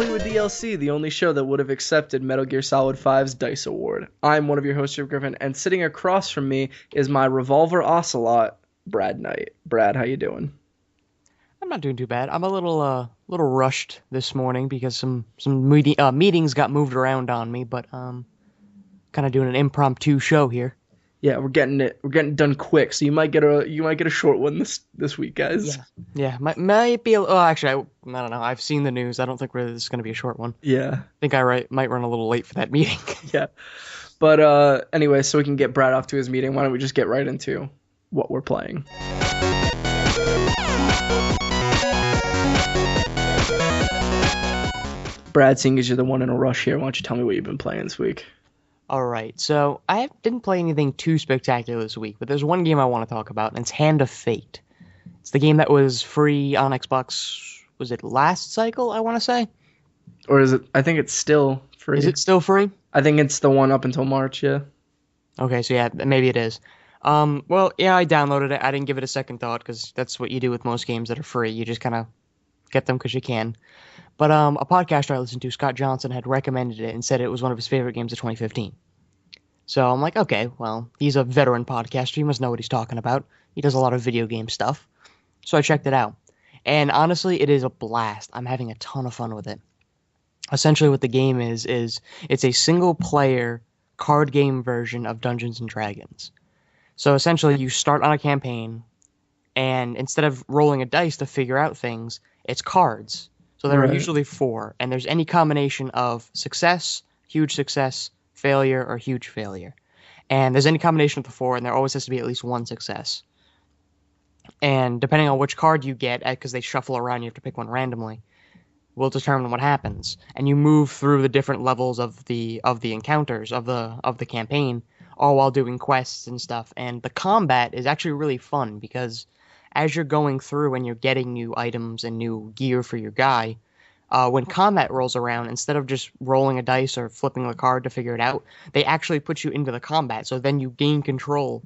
Complete with DLC, the only show that would have accepted Metal Gear Solid 5's DICE Award. I'm one of your hosts, Griffin, and sitting across from me is my Revolver Ocelot, Brad Knight. Brad, how you doing? I'm not doing too bad. I'm a little rushed this morning because some meetings got moved around on me, but kind of doing an impromptu show here. Yeah, we're getting done quick, so you might get a short one this week, guys. Yeah, might be. Actually, I don't know. I've seen the news. I don't think really this is going to be a short one. Yeah, I think might run a little late for that meeting. yeah. But anyway, so we can get Brad off to his meeting. Why don't we just get right into what we're playing? Brad, seeing as you're the one in a rush here, why don't you tell me what you've been playing this week? All right, so didn't play anything too spectacular this week, but there's one game I want to talk about, and it's Hand of Fate. It's the game that was free on Xbox. Was it last cycle? I want to say. Or is it? I think it's still free. Is it still free? I think it's the one up until March, yeah. Okay, so yeah, maybe it is. Well, yeah, I downloaded it. I didn't give it a second thought because that's what you do with most games that are free. You just kind of get them because you can. But a podcaster I listened to, Scott Johnson, had recommended it and said it was one of his favorite games of 2015. So I'm like, okay, well, he's a veteran podcaster. He must know what he's talking about. He does a lot of video game stuff. So I checked it out. And honestly, it is a blast. I'm having a ton of fun with it. Essentially what the game is it's a single-player card game version of Dungeons & Dragons. So essentially you start on a campaign, and instead of rolling a dice to figure out things, it's cards. So there are usually 4, and there's any combination of success, huge success, failure, or huge failure. And there's any combination of the 4, and there always has to be at least 1 success. And depending on which card you get, because they shuffle around, you have to pick one randomly, will determine what happens. And you move through the different levels of the encounters of the campaign, all while doing quests and stuff. And the combat is actually really fun because as you're going through and you're getting new items and new gear for your guy, when combat rolls around, instead of just rolling a dice or flipping the card to figure it out, they actually put you into the combat. So then you gain control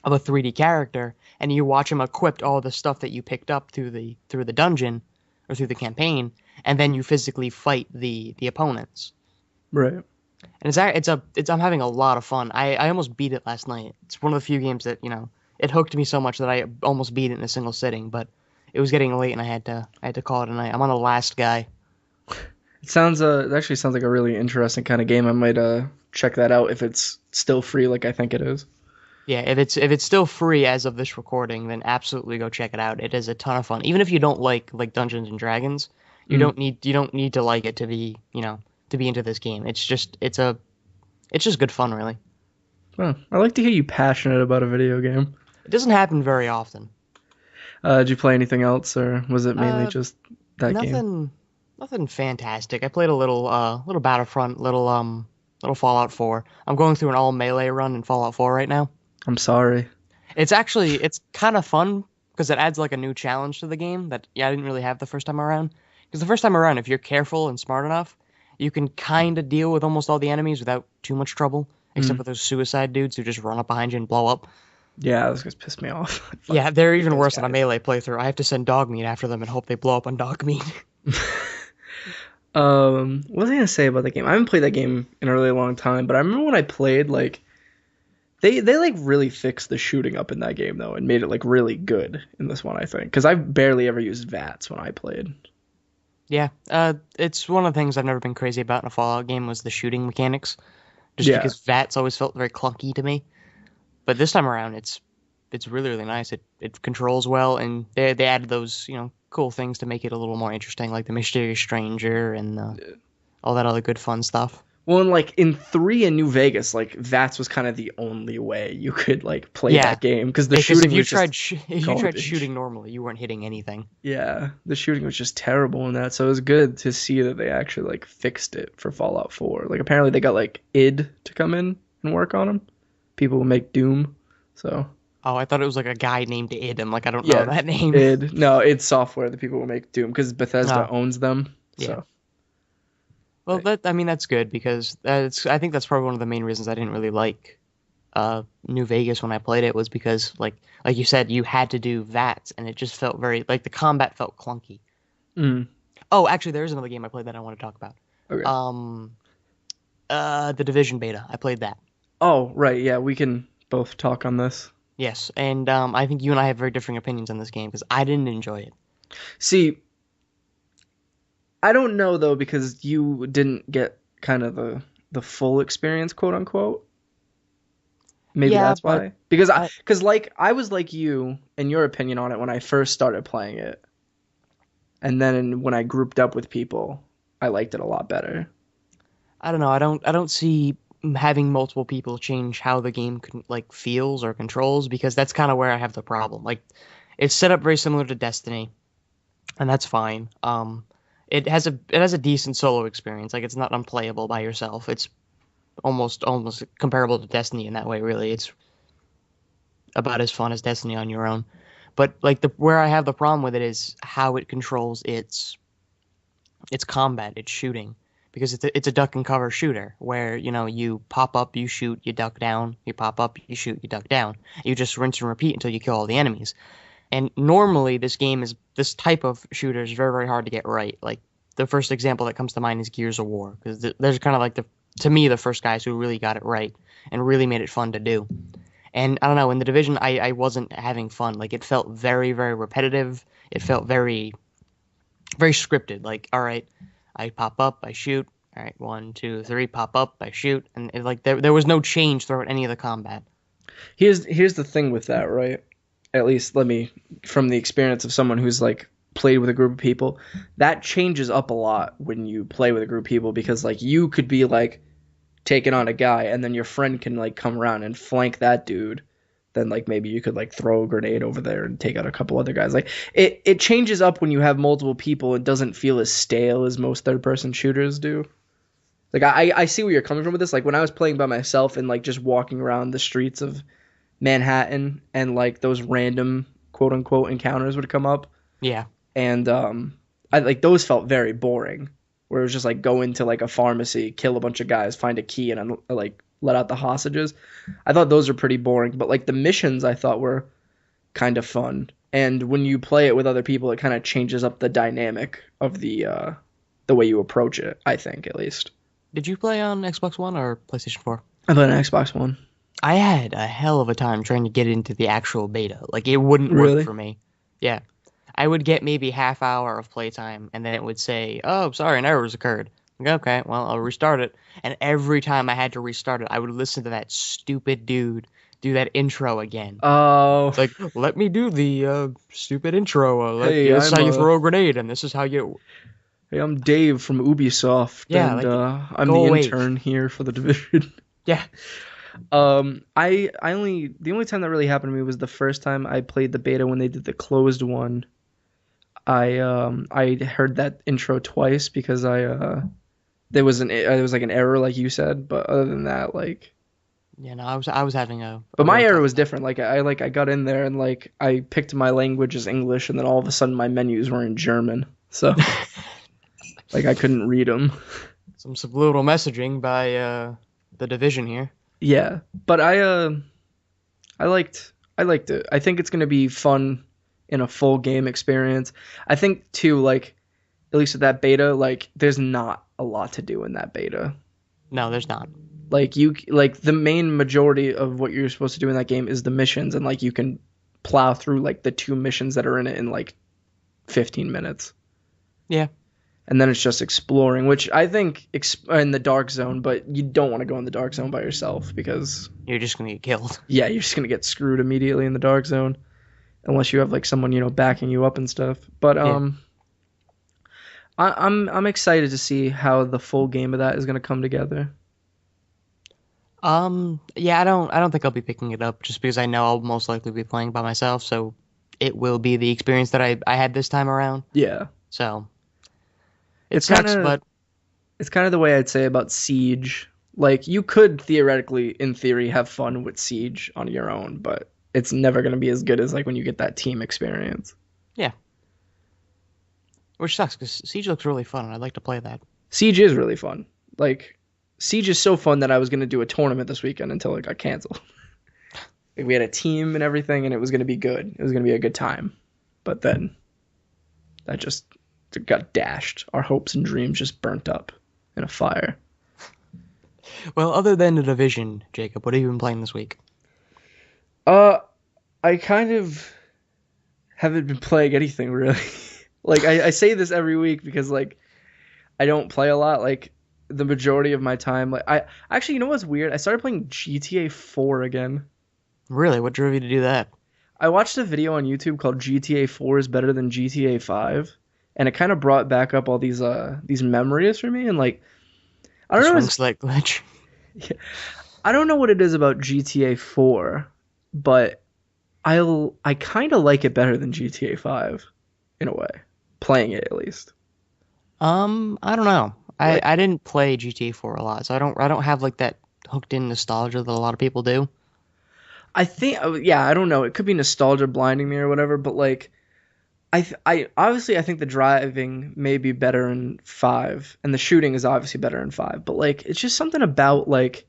of a 3D character, and you watch him equip all the stuff that you picked up through the dungeon or through the campaign, and then you physically fight the opponents. Right. And I'm having a lot of fun. I almost beat it last night. It's one of the few games that, it hooked me so much that I almost beat it in a single sitting, but it was getting late and I had to call it a night. I'm on the last guy. It actually sounds like a really interesting kind of game. I might check that out if it's still free like I think it is. Yeah, if it's still free as of this recording, then absolutely go check it out. It is a ton of fun. Even if you don't like Dungeons and Dragons, you don't need to like it to be, to be into this game. It's just good fun, really. Well, I like to hear you passionate about a video game. It doesn't happen very often. Did you play anything else, or was it mainly just that game? Nothing fantastic. I played a little Battlefront, little Fallout 4. I'm going through an all melee run in Fallout 4 right now. I'm sorry. It's kind of fun because it adds like a new challenge to the game that I didn't really have the first time around. Because the first time around, if you're careful and smart enough, you can kind of deal with almost all the enemies without too much trouble, except for those suicide dudes who just run up behind you and blow up. Yeah, those guys piss me off. Yeah, they're even worse than a melee playthrough. I have to send dog meat after them and hope they blow up on dog meat. What was I gonna say about that game? I haven't played that game in a really long time, but I remember when I played, like, they like really fixed the shooting up in that game though, and made it like really good in this one, I think, because I barely ever used VATS when I played. Yeah, it's one of the things I've never been crazy about in a Fallout game was the shooting mechanics, just because VATS always felt very clunky to me. But this time around, it's really, really nice. It controls well, and they added those cool things to make it a little more interesting, like the mysterious stranger and all that other good fun stuff. Well, and like in 3 in New Vegas, like VATS was kind of the only way you could like play that game because the shooting was if you tried shooting normally, you weren't hitting anything. Yeah, the shooting was just terrible in that. So it was good to see that they actually like fixed it for Fallout 4. Like apparently they got like id to come in and work on them. People who make Doom. So. Oh, I thought it was like a guy named id. I'm like, I don't know that name. id. No, id Software. The people who make Doom because Bethesda owns them. So. Yeah. Well, that's good because I think that's probably one of the main reasons I didn't really like New Vegas when I played it was because like you said, you had to do VATS and it just felt very like the combat felt clunky. Oh, actually, there is another game I played that I want to talk about. Okay. Um, the Division beta. I played that. Oh, right. Yeah, we can both talk on this. Yes, and I think you and I have very differing opinions on this game because I didn't enjoy it. See, I don't know though because you didn't get kind of the full experience, quote unquote. Maybe Yeah, that's but why. Because I, I was like you in your opinion on it when I first started playing it, and then when I grouped up with people, I liked it a lot better. I don't know. I don't see having multiple people change how the game like feels or controls because that's kind of where I have the problem. Like, it's set up very similar to Destiny, and that's fine. It has a decent solo experience. Like, it's not unplayable by yourself. It's almost comparable to Destiny in that way. Really, it's about as fun as Destiny on your own. But like the where I have the problem with it is how it controls its combat, its shooting, because it's a duck and cover shooter where you pop up, you shoot, you duck down, you pop up, you shoot, you duck down. You just rinse and repeat until you kill all the enemies. And normally this type of shooter is very very hard to get right. Like the first example that comes to mind is Gears of War because there's kind of like to me the first guys who really got it right and really made it fun to do. And I don't know, in the Division, I wasn't having fun. Like it felt very, very repetitive. It felt very, very scripted. Like, all right, I pop up, I shoot. All right, 1, 2, 3, pop up, I shoot, and like there was no change throughout any of the combat. Here's the thing with that, right? At least let me from the experience of someone who's like played with a group of people, that changes up a lot when you play with a group of people because like you could be like taking on a guy and then your friend can like come around and flank that dude. Then like maybe you could like throw a grenade over there and take out a couple other guys. Like it changes up when you have multiple people. It doesn't feel as stale as most third person shooters do. Like I see where you're coming from with this. Like when I was playing by myself and like just walking around the streets of Manhattan and like those random quote unquote encounters would come up Yeah, and I like those felt very boring. Where it was just like go into like a pharmacy, kill a bunch of guys, find a key, and like let out the hostages. I thought those were pretty boring, but like the missions I thought were kind of fun. And when you play it with other people, it kind of changes up the dynamic of the way you approach it. I think at least. did you play on Xbox One or PlayStation 4? I played an Xbox One. I had a hell of a time trying to get into the actual beta. Like it wouldn't work Really? for me. Yeah, I would get maybe half hour of playtime, and then it would say, "Oh, sorry, an error has occurred." Like, okay, well, I'll restart it. And every time I had to restart it, I would listen to that stupid dude do that intro again. Oh, It's like, let me do the stupid intro. hey, This is how you throw a grenade, and this is how you. I'm Dave from Ubisoft, Yeah, and like, I'm the go away. intern here for the division. Yeah, I only the only time that really happened to me was the first time I played the beta when they did the closed one. I heard that intro twice because there was like an error like you said, but other than that like yeah. No, I was having a but my real error tough was time. different. Like I got in there and like I picked my language as English and then all of a sudden my menus were in German. So like I couldn't read them. Some subliminal messaging by the division here. Yeah, but I liked it. I think it's gonna be fun in a full game experience. I think too, like at least with that beta, like there's not a lot to do in that beta. No, there's not. Like like the main majority of what you're supposed to do in that game is the missions, and like you can plow through like the two missions that are in it in like 15 minutes. Yeah. And then it's just exploring, which I think in the dark zone, but you don't want to go in the dark zone by yourself because You're just gonna get killed. yeah, you're just gonna get screwed immediately in the dark zone unless you have like someone backing you up and stuff. But Yeah. I'm excited to see how the full game of that is gonna come together. Yeah, I don't think I'll be picking it up just because I know I'll most likely be playing by myself, so it will be the experience that I had this time around. Yeah, So it it's kind sucks, of but it's kind of the way I'd say about Siege. Like you could theoretically, in theory, have fun with Siege on your own, but it's never gonna be as good as like when you get that team experience. yeah, which sucks because Siege looks really fun and I'd like to play that. Siege is really fun. Like Siege is so fun that I was gonna do a tournament this weekend until it got canceled. Like, we had a team and everything, and it was gonna be good. It was gonna be a good time, but then that just got dashed. Our hopes and dreams just burnt up in a fire. Well, other than The Division, Jacob, what have you been playing this week? Uh, I kind of haven't been playing anything really. Like I say this every week because like I don't play a lot. Like the majority of my time, like I actually, you know what's weird? I started playing GTA 4 again. Really, what drove you to do that? I watched a video on YouTube called GTA 4 is better than GTA 5, and it kind of brought back up all these memories for me. And like I The don't know, swing select glitch. I don't know what it is about GTA 4, but I kind of like it better than GTA 5 in a way. Playing it at least. I don't know. Like I didn't play GTA 4 a lot, so I don't have like that hooked in nostalgia that a lot of people do. I think yeah, I don't know. It could be nostalgia blinding me or whatever, but like I obviously I think the driving may be better in 5 and the shooting is obviously better in 5, but like it's just something about like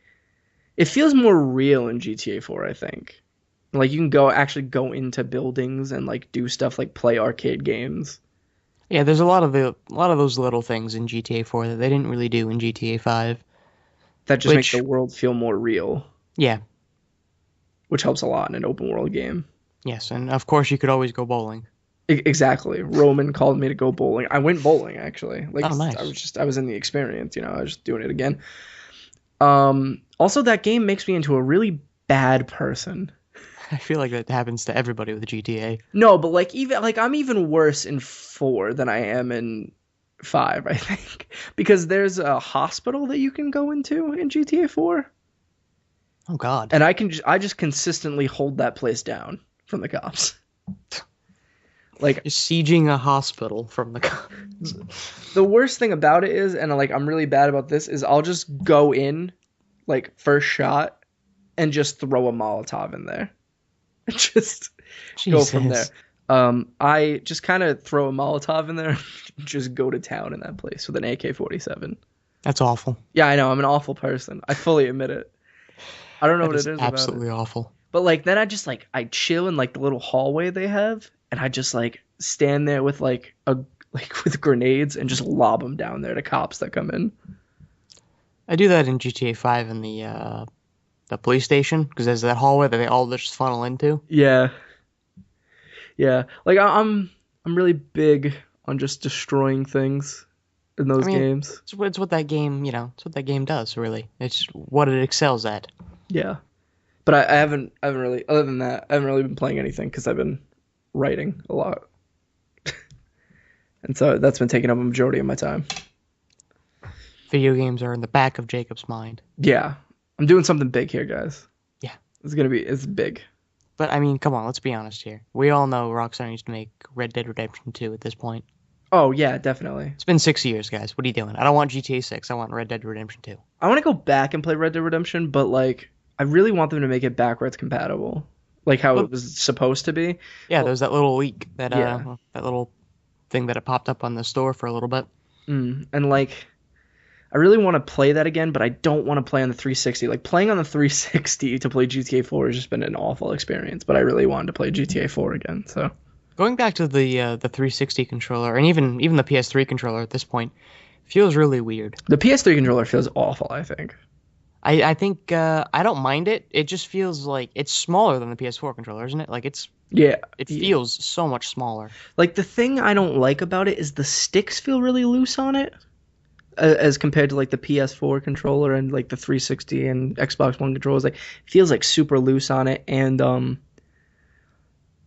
it feels more real in GTA 4, I think. Like you can actually go into buildings and like do stuff like play arcade games. Yeah, there's a lot of those little things in GTA 4 that they didn't really do in GTA 5. That just make the Which, world feel more real, yeah, which helps a lot in an open world game. yes, and of course you could always go bowling. Exactly. Roman called me to go bowling. I went bowling actually. Like Oh, nice. I was in the experience, I was just doing it again. Also that game makes me into a really bad person. I feel like that happens to everybody with GTA. No, but like even like I'm even worse in 4 than I am in 5, I think. Because there's a hospital that you can go into in GTA 4, Oh God. and I just consistently hold that place down from the cops. Like You're sieging a hospital from the cops. the worst thing about it is, and like I'm really bad about this, is I'll just go in like first shot and just throw a Molotov in there. Just go from there. Jesus. I just kind of throw a Molotov in there and just go to town in that place with an AK-47. That's awful. Yeah, I know. I'm an awful person. I fully admit it. I don't know That what is it is about absolutely it. awful. But like then I just like I chill in like the little hallway they have, and I just like stand there with like with grenades and just lob them down there to cops that come in. I do that in GTA 5 in the police station because there's that hallway that they all just funnel into. Yeah. Yeah. Like I'm really big on just destroying things in I those mean, games. it's what that game, it's what that game does, really. It's what it excels at. Yeah. But I haven't really, other than that, I haven't really been playing anything because I've been writing a lot. And so that's been taking up a majority of my time. Video games are in the back of Jacob's mind. Yeah. I'm doing something big here, guys. Yeah. It's big. But, I mean, come on, let's be honest here. We all know Rockstar needs to make Red Dead Redemption 2 at this point. Oh, yeah, definitely. It's been 6 years, guys. What are you doing? I don't want GTA 6. I want Red Dead Redemption 2. I want to go back and play Red Dead Redemption, but like I really want them to make it backwards compatible. Like how it was supposed to be. Yeah, there was that little leak, that Yeah. that little thing that it popped up on the store for a little bit. And like I really want to play that again, but I don't want to play on the 360. Like playing on the 360 to play GTA 4 has just been an awful experience, but I really wanted to play GTA 4 again. So Going back to the 360 controller, and even the PS3 controller at this point, feels really weird. the PS3 controller feels awful, I think. I think I don't mind it. It just feels like it's smaller than the PS4 controller, isn't it? Like it Yeah. feels so much smaller. Like the thing I don't like about it is the sticks feel really loose on it. As compared to like the PS4 controller and like the 360 and Xbox One controllers, like it feels like super loose on it, and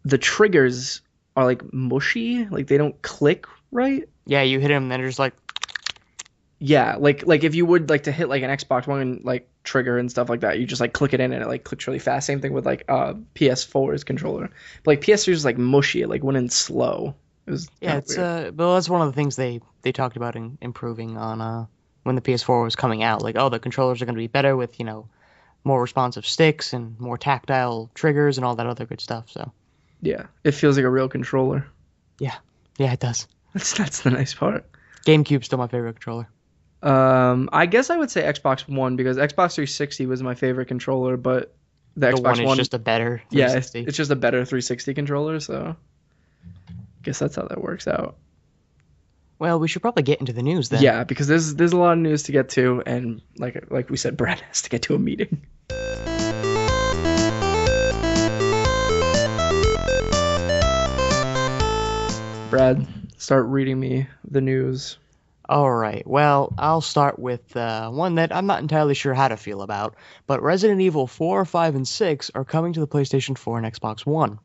the triggers are like mushy, like they don't click right. Yeah, you hit him, then they're just like, Yeah, like if you would like to hit like an Xbox One like trigger and stuff like that, you just like click it in and it like clicks really fast. Same thing with like PS4's controller, but like PS3 is like mushy, it like went in slow. It was yeah, kinda it's weird. but that's one of the things they talked about in improving on when the PS4 was coming out. Like, oh, the controllers are going to be better with more responsive sticks and more tactile triggers and all that other good stuff. So Yeah, it feels like a real controller. yeah, it does. That's the nice part. GameCube's still my favorite controller. I guess I would say Xbox One because Xbox 360 was my favorite controller, but the The Xbox one is just a better yeah, 360. it's just a better 360 controller, so I guess that's how that works out. Well, we should probably get into the news then. Yeah, because there's a lot of news to get to, and like we said, Brad has to get to a meeting. Brad, start reading me the news. All right. Well, I'll start with one that I'm not entirely sure how to feel about, but Resident Evil 4, 5, and 6 are coming to the PlayStation 4 and Xbox One.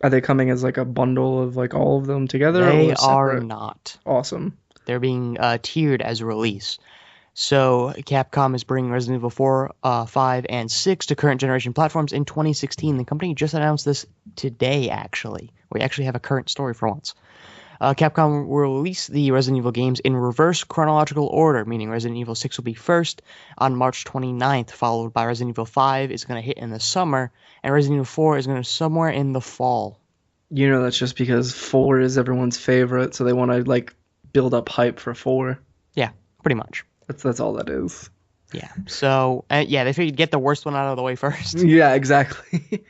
Are they coming as like a bundle of like all of them together? They or are separate? not. Awesome. They're being tiered as a release. So Capcom is bringing Resident Evil 4, 5, and 6 to current generation platforms in 2016. The company just announced this today, actually. We actually have a current story for once. Capcom will release the Resident Evil games in reverse chronological order, meaning Resident Evil 6 will be first on March 29th, followed by Resident Evil 5 is going to hit in the summer, and Resident Evil 4 is going to somewhere in the fall. You know that's just because 4 is everyone's favorite, so they want to like build up hype for 4. Yeah, pretty much. That's all that is. Yeah. So, yeah, they figured get the worst one out of the way first. Yeah, exactly.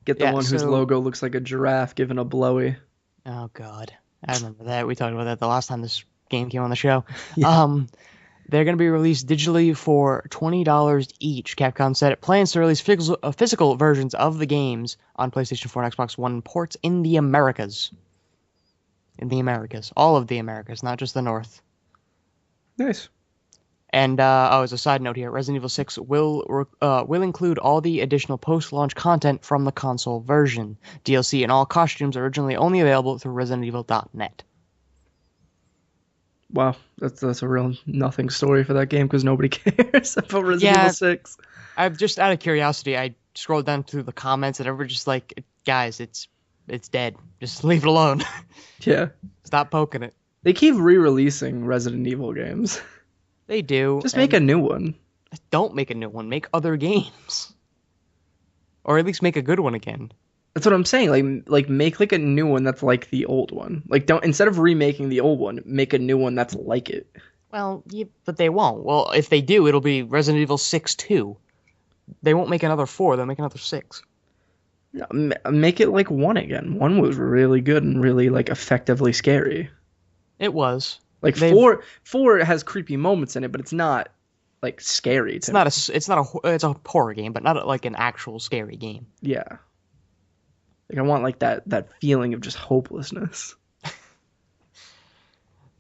Get the Yeah, one whose so- logo looks like a giraffe giving a blowy. Oh, God. I remember that. We talked about that the last time this game came on the show. Yeah. They're going to be released digitally for $20 each. Capcom said it plans to release physical versions of the games on PlayStation 4 and Xbox One ports in the Americas. In the Americas. All of the Americas, not just the North. Nice. And as a side note here, Resident Evil 6 will include all the additional post-launch content from the console version. DLC and all costumes originally only available through ResidentEvil.net. Wow, that's a real nothing story for that game because nobody cares about Resident Yeah. Evil 6. I've just out of curiosity, I scrolled down through the comments and everyone's just like, guys, it's dead. Just leave it alone. Yeah. Stop poking it. They keep re-releasing Resident Evil games. They do. Just make a new one. Don't make a new one. Make other games. Or at least make a good one again. That's what I'm saying. Like make like a new one that's like the old one. Like don't instead of remaking the old one, make a new one that's like it. Well, yeah, but they won't. Well, if they do, it'll be Resident Evil 6 2. They won't make another 4. They'll make another 6. Make it like 1 again. 1 was really good and really like effectively scary. It was. Like They've- 4 has creepy moments in it, but it's not like scary. It's a horror game, but not like an actual scary game. Yeah. Like I want like that feeling of just hopelessness.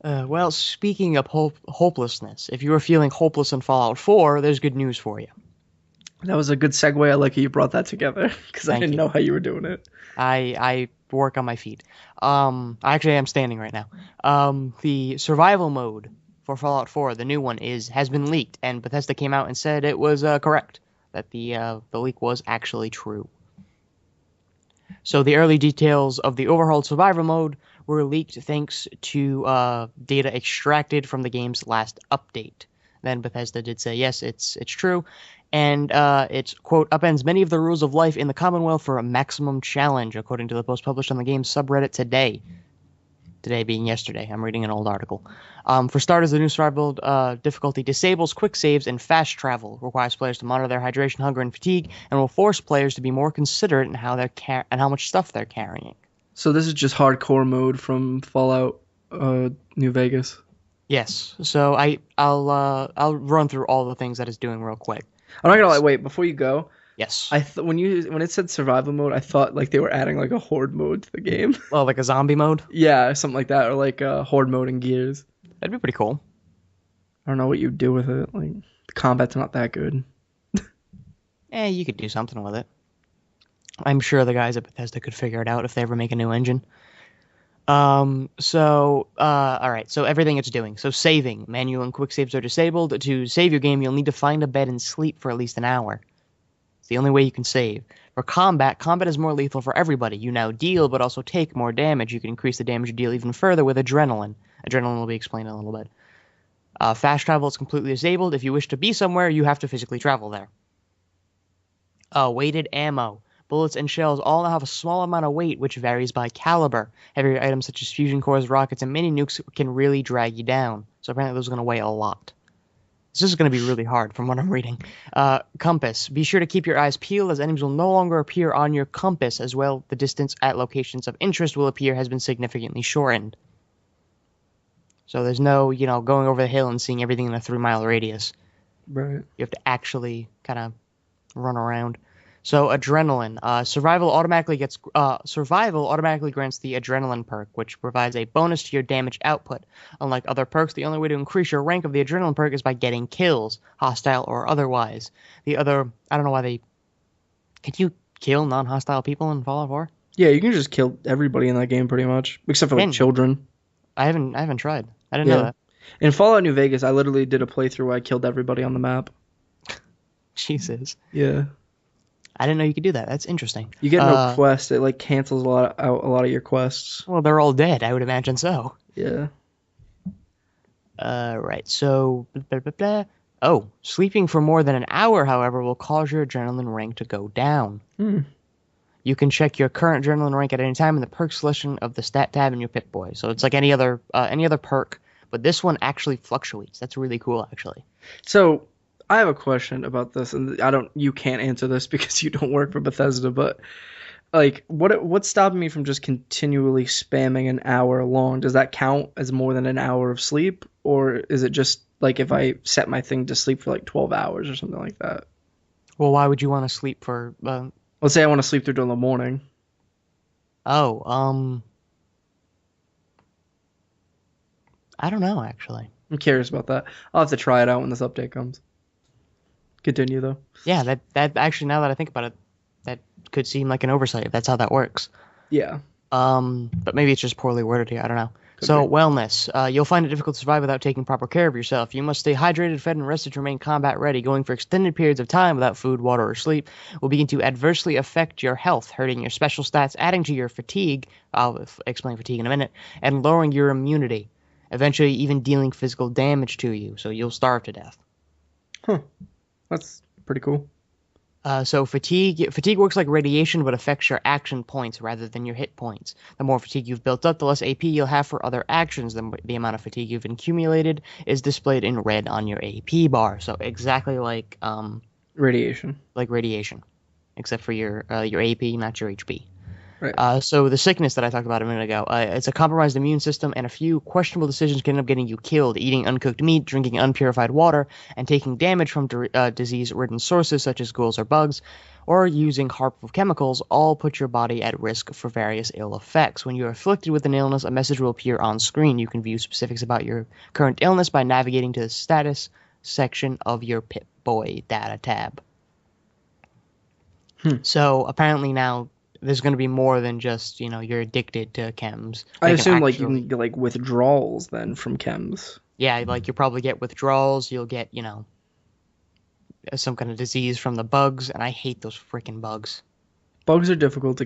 Well, speaking of hopelessness, if you were feeling hopeless in Fallout 4, there's good news for you. That was a good segue. I like how you brought that together because I Thank didn't you. know how you were doing it. I work on my feet. I actually am standing right now. The survival mode for Fallout 4, the new one, has been leaked, and Bethesda came out and said it was correct, that the leak was actually true. So the early details of the overhauled survival mode were leaked thanks to data extracted from the game's last update. Then Bethesda did say, yes, it's true, and it's, quote, upends many of the rules of life in the Commonwealth for a maximum challenge, according to the post published on the game's subreddit today. Today being yesterday. I'm reading an old article. For starters, the new survival difficulty disables quick saves and fast travel, requires players to monitor their hydration, hunger, and fatigue, and will force players to be more considerate in how and how much stuff they're carrying. So this is just hardcore mode from Fallout New Vegas. Yes. So I'll run through all the things that it's doing real quick. I'm not gonna lie. Wait, before you go, Yes. when it said survival mode, I thought like they were adding like a horde mode to the game. Well, like a zombie mode. Yeah, something like that, or like horde mode in Gears. That'd be pretty cool. I don't know what you do with it. Like the combat's not that good. You could do something with it. I'm sure the guys at Bethesda could figure it out if they ever make a new engine. All right, so everything it's doing. So saving, manual and quick saves are disabled. To save your game, you'll need to find a bed and sleep for at least an hour. It's the only way you can save. For combat is more lethal for everybody. You now deal, but also take more damage. You can increase the damage you deal even further with adrenaline. Adrenaline will be explained in a little bit. Fast travel is completely disabled. If you wish to be somewhere, you have to physically travel there. Weighted ammo. Bullets and shells all now have a small amount of weight, which varies by caliber. Heavier items such as fusion cores, rockets, and mini nukes can really drag you down. So apparently those are going to weigh a lot. This is going to be really hard from what I'm reading. Compass. Be sure to keep your eyes peeled as enemies will no longer appear on your compass. As well, the distance at locations of interest will appear has been significantly shortened. So there's no, going over the hill and seeing everything in a 3 mile radius. Right. You have to actually kind of run around. So adrenaline. Survival automatically grants the adrenaline perk, which provides a bonus to your damage output. Unlike other perks, the only way to increase your rank of the adrenaline perk is by getting kills, hostile or otherwise. I don't know why can you kill non-hostile people in Fallout 4? Yeah, you can just kill everybody in that game pretty much, except for like Can you? children. I haven't tried. I didn't know Yeah. that. In Fallout New Vegas, I literally did a playthrough where I killed everybody on the map. Jesus. Yeah. I didn't know you could do that. That's interesting. You get no quest. It like cancels out a lot of your quests. Well, they're all dead. I would imagine so. Yeah. Right. So, blah, blah, blah. Oh, sleeping for more than an hour, however, will cause your adrenaline rank to go down. You can check your current adrenaline rank at any time in the perk selection of the stat tab in your Pip-Boy. So it's like any other perk, but this one actually fluctuates. That's really cool, actually. So I have a question about this, and you can't answer this because you don't work for Bethesda, but like, what's stopping me from just continually spamming an hour long? Does that count as more than an hour of sleep, or is it just like if I set my thing to sleep for like 12 hours or something like that? Well, why would you want to sleep for? Let's say I want to sleep through till the morning. Oh, I don't know actually. I'm curious about that. I'll have to try it out when this update comes. Continue though. Yeah, that actually, now that I think about it, that could seem like an oversight if that's how that works. Yeah. But maybe it's just poorly worded here. I don't know. Wellness. You'll find it difficult to survive without taking proper care of yourself. You must stay hydrated, fed, and rested to remain combat ready. Going for extended periods of time without food, water, or sleep will begin to adversely affect your health, hurting your special stats, adding to your fatigue. I'll explain fatigue in a minute, and lowering your immunity. Eventually, even dealing physical damage to you, so you'll starve to death. Huh. That's pretty cool. So fatigue works like radiation, but affects your action points rather than your hit points. The more fatigue you've built up, the less AP you'll have for other actions. The amount of fatigue you've accumulated is displayed in red on your AP bar. So exactly like radiation. Like radiation, except for your AP, not your HP. Right. So the sickness that I talked about a minute ago, it's a compromised immune system, and a few questionable decisions can end up getting you killed. Eating uncooked meat, drinking unpurified water, and taking damage from disease-ridden sources such as ghouls or bugs, or using harmful chemicals all put your body at risk for various ill effects. When you are afflicted with an illness, a message will appear on screen. You can view specifics about your current illness by navigating to the status section of your Pip-Boy data tab. So apparently now there's going to be more than just, you're addicted to chems. I assume like you can get like withdrawals then from chems. Yeah, like you'll probably get withdrawals. You'll get, some kind of disease from the bugs, and I hate those freaking bugs. Bugs are difficult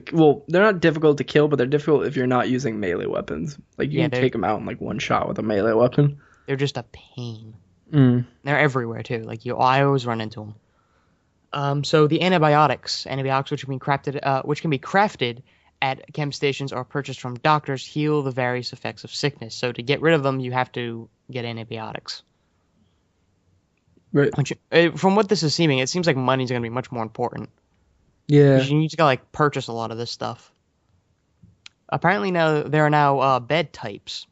they're not difficult to kill, but they're difficult if you're not using melee weapons. Like you can take them out in like one shot with a melee weapon. They're just a pain. They're everywhere too. Like I always run into them. So the antibiotics which can be crafted at chem stations or purchased from doctors, heal the various effects of sickness. So to get rid of them, you have to get antibiotics. Right. From what this is seeming, it seems like money's going to be much more important. Yeah. You need to purchase a lot of this stuff. Apparently there are now bed types.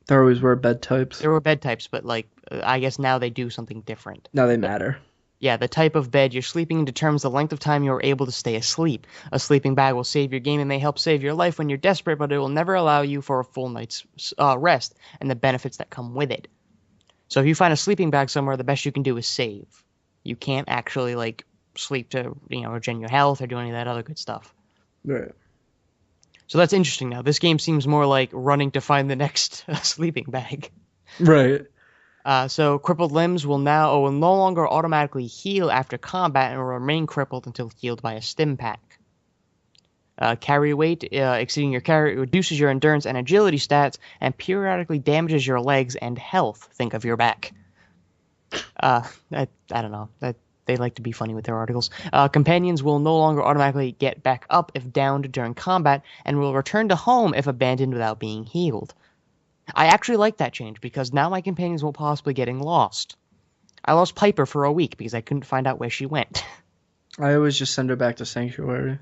There always were bed types. There were bed types, but I guess now they do something different. Now they matter. Yeah, the type of bed you're sleeping in determines the length of time you're able to stay asleep. A sleeping bag will save your game and may help save your life when you're desperate, but it will never allow you for a full night's rest and the benefits that come with it. So if you find a sleeping bag somewhere, the best you can do is save. You can't actually sleep to regen your health or do any of that other good stuff. Right. So that's interesting now. This game seems more like running to find the next sleeping bag. Right. So crippled limbs will no longer automatically heal after combat and will remain crippled until healed by a stim pack. Carry weight exceeding your carry reduces your endurance and agility stats and periodically damages your legs and health. Think of your back. I don't know. They like to be funny with their articles. Companions will no longer automatically get back up if downed during combat and will return to home if abandoned without being healed. I actually like that change because now my companions won't possibly getting lost. I lost Piper for a week because I couldn't find out where she went. I always just send her back to Sanctuary.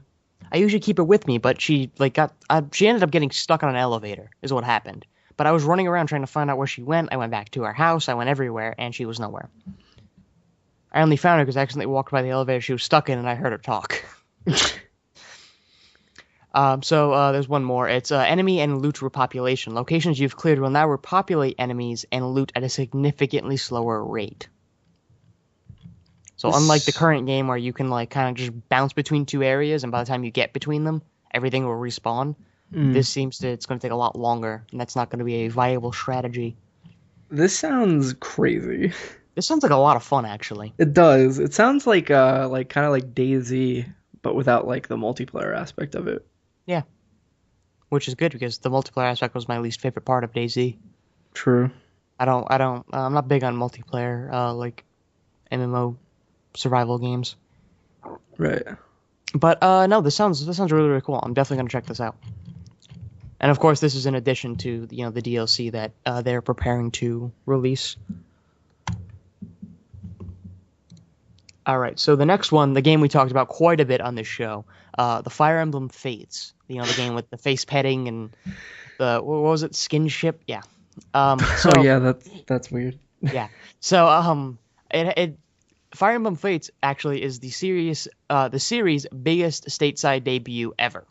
I usually keep her with me, but she ended up getting stuck on an elevator is what happened. But I was running around trying to find out where she went. I went back to her house. I went everywhere, and she was nowhere. I only found her because I accidentally walked by the elevator she was stuck in, and I heard her talk. So there's one more. It's enemy and loot repopulation. Locations you've cleared will now repopulate enemies and loot at a significantly slower rate. So unlike the current game where you can like kind of just bounce between two areas, and by the time you get between them, everything will respawn. This seems to it's going to take a lot longer, and that's not going to be a viable strategy. This sounds crazy. This sounds like a lot of fun, actually. It does. It sounds like kind of like DayZ, but without like the multiplayer aspect of it. Yeah, which is good because the multiplayer aspect was my least favorite part of DayZ. True. I'm not big on multiplayer like MMO survival games. Right. But no, this sounds really, really cool. I'm definitely gonna check this out. And of course, this is in addition to the DLC that they're preparing to release. All right, so the next one, the game we talked about quite a bit on this show, the Fire Emblem Fates. The game with the face petting and the what was it, skinship? Yeah. Oh yeah, that's weird. Yeah. So Fire Emblem Fates actually is the series' biggest stateside debut ever.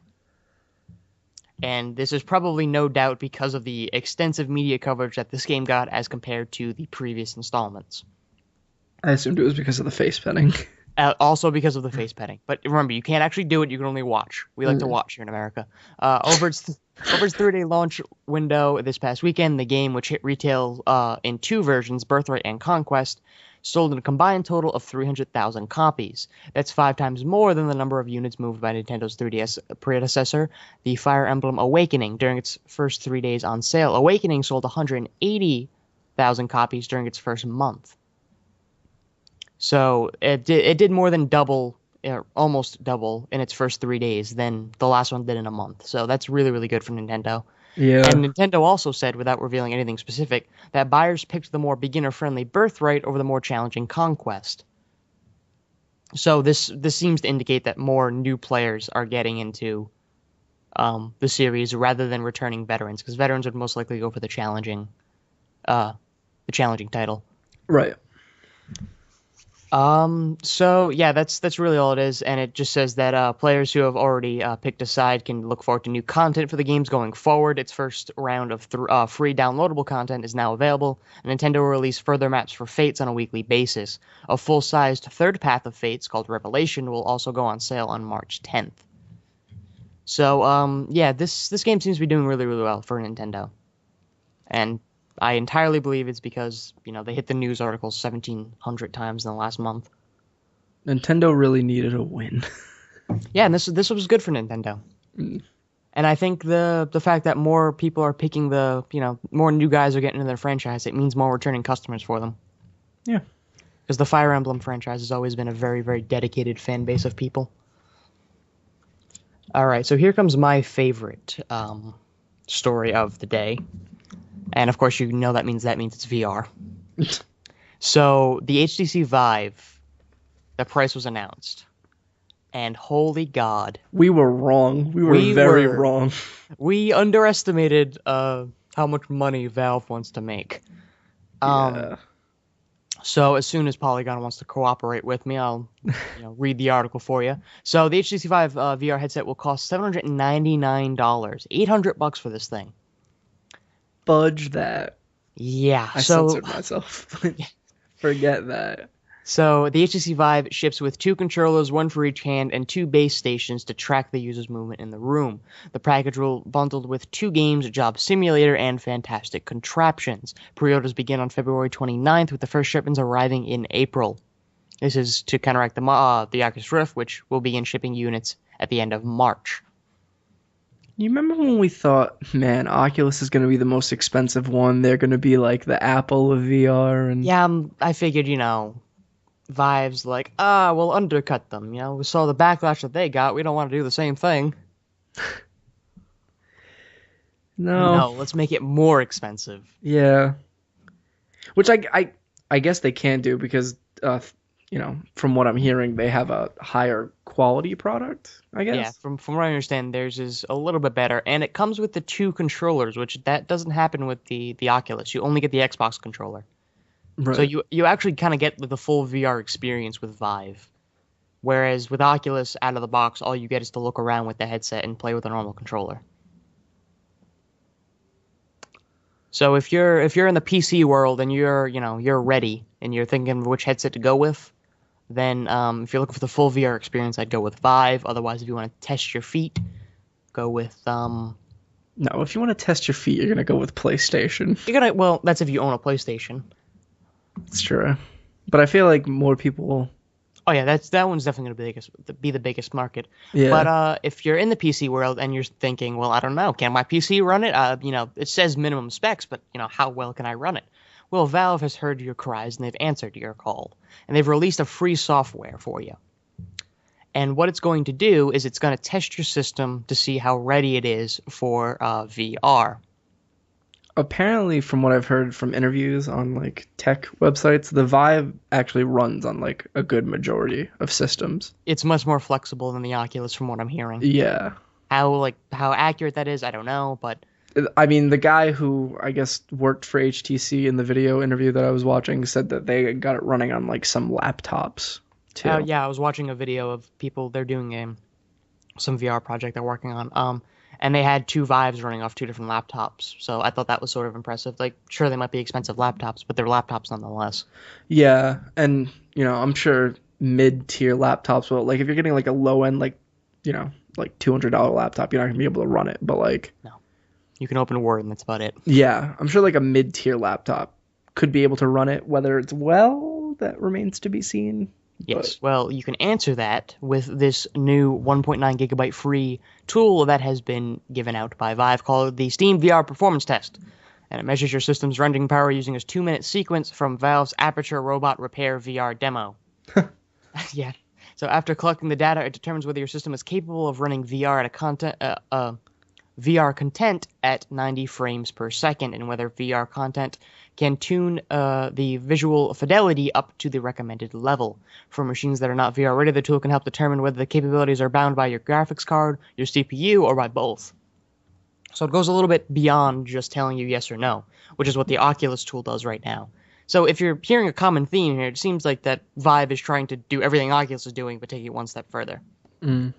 And this is probably no doubt because of the extensive media coverage that this game got as compared to the previous installments. I assumed it was because of the face petting. Also because of the face petting. But remember, you can't actually do it. You can only watch. We like to watch here in America. Over its 3-day launch window this past weekend, the game, which hit retail in 2 versions, Birthright and Conquest, sold in a combined total of 300,000 copies. That's 5 times more than the number of units moved by Nintendo's 3DS predecessor, the Fire Emblem Awakening, during its first 3 days on sale. Awakening sold 180,000 copies during its first month. So it did more than double, almost double, in its first 3 days than the last one did in a month. So that's really, really good for Nintendo. Yeah. And Nintendo also said, without revealing anything specific, that buyers picked the more beginner-friendly Birthright over the more challenging Conquest. So this seems to indicate that more new players are getting into the series rather than returning veterans, because veterans would most likely go for the challenging title. Right. So yeah, that's really all it is, and it just says that players who have already picked a side can look forward to new content for the games going forward. Its first round of free downloadable content is now available, and Nintendo will release further maps for Fates on a weekly basis. A full-sized third path of Fates called Revelation will also go on sale on March 10th. So yeah, this game seems to be doing really, really well for Nintendo, and I entirely believe it's because, they hit the news articles 1,700 times in the last month. Nintendo really needed a win. Yeah, and this was good for Nintendo. And I think the fact that more people are picking more new guys are getting into their franchise, it means more returning customers for them. Yeah. Because the Fire Emblem franchise has always been a very, very dedicated fan base of people. All right, so here comes my favorite story of the day. And of course, that means it's VR. So the HTC Vive, the price was announced, and holy God, we were wrong. We were very wrong. We underestimated how much money Valve wants to make. Yeah. So as soon as Polygon wants to cooperate with me, I'll read the article for you. So the HTC Vive VR headset will cost $799, $800 for this thing. Fudge that. Yeah. I censored myself. Forget that. So the HTC Vive ships with 2 controllers, 1 for each hand, and 2 base stations to track the user's movement in the room. The package will bundled with 2 games, Job Simulator and Fantastic Contraptions. Pre-orders begin on February 29th, with the first shipments arriving in April. This is to counteract the Oculus Rift, which will begin shipping units at the end of March. You remember when we thought, man, Oculus is going to be the most expensive one? They're going to be like the Apple of VR. And yeah, I figured, Vive's like, we'll undercut them. We saw the backlash that they got. We don't want to do the same thing. No, let's make it more expensive. Yeah. Which I guess they can do because from what I'm hearing, they have a higher quality product, I Yeah, guess. from what I understand, theirs is a little bit better, and it comes with the two controllers, which that doesn't happen with the Oculus. You only get the Xbox controller, so Right. you actually kind of get the full VR experience with Vive. Whereas with Oculus out of the box, all you get is to look around with the headset and play with a normal controller. So if you're in the PC world and you're ready and you're thinking of which headset to go with, then if you're looking for the full VR experience, I'd go with Vive. Otherwise, if you want to test your feet, go with No, if you want to test your feet, you're gonna go with PlayStation. you're gonna well, that's if you own a PlayStation. It's true. But I feel like more people. Oh yeah, that one's definitely gonna be the biggest market. But Yeah. if you're in the PC world and you're thinking, well, I don't know, can my PC run it? It says minimum specs, but how well can I run it? Well, Valve has heard your cries and they've answered your call, and they've released a free software for you. And what it's going to do is it's going to test your system to see how ready it is for VR. Apparently, from what I've heard from interviews on like tech websites, the Vive actually runs on like a good majority of systems. It's much more flexible than the Oculus, from what I'm hearing. Yeah. How accurate that is, I don't know, but I mean, the guy who I guess worked for HTC in the video interview that I was watching said that they got it running on like some laptops too. yeah, I was watching a video of people. They're doing some VR project they're working on. And they had two Vives running off two different laptops. So I thought that was sort of impressive. Like, sure, they might be expensive laptops, but they're laptops nonetheless. Yeah, and I'm sure mid-tier laptops will like if you're getting like a low end like $200 laptop, you're not gonna be able to run it. But like, No, you can open Word and that's about it. yeah, I'm sure like a mid-tier laptop could be able to run it. Whether it's well, that remains to be seen. But Yes. Well, you can answer that with this new 1.9 gigabyte free tool that has been given out by Vive called the Steam VR Performance Test. And it measures your system's rendering power using a 2-minute sequence from Valve's Aperture Robot Repair VR demo. Yeah. So after collecting the data, it determines whether your system is capable of running VR content at 90 frames per second, and whether VR content can tune the visual fidelity up to the recommended level. For machines that are not VR ready, the tool can help determine whether the capabilities are bound by your graphics card, your CPU, or by both. So it goes a little bit beyond just telling you yes or no, which is what the Oculus tool does right now. So if you're hearing a common theme here, it seems like that Vive is trying to do everything Oculus is doing, but take it one step further. mm,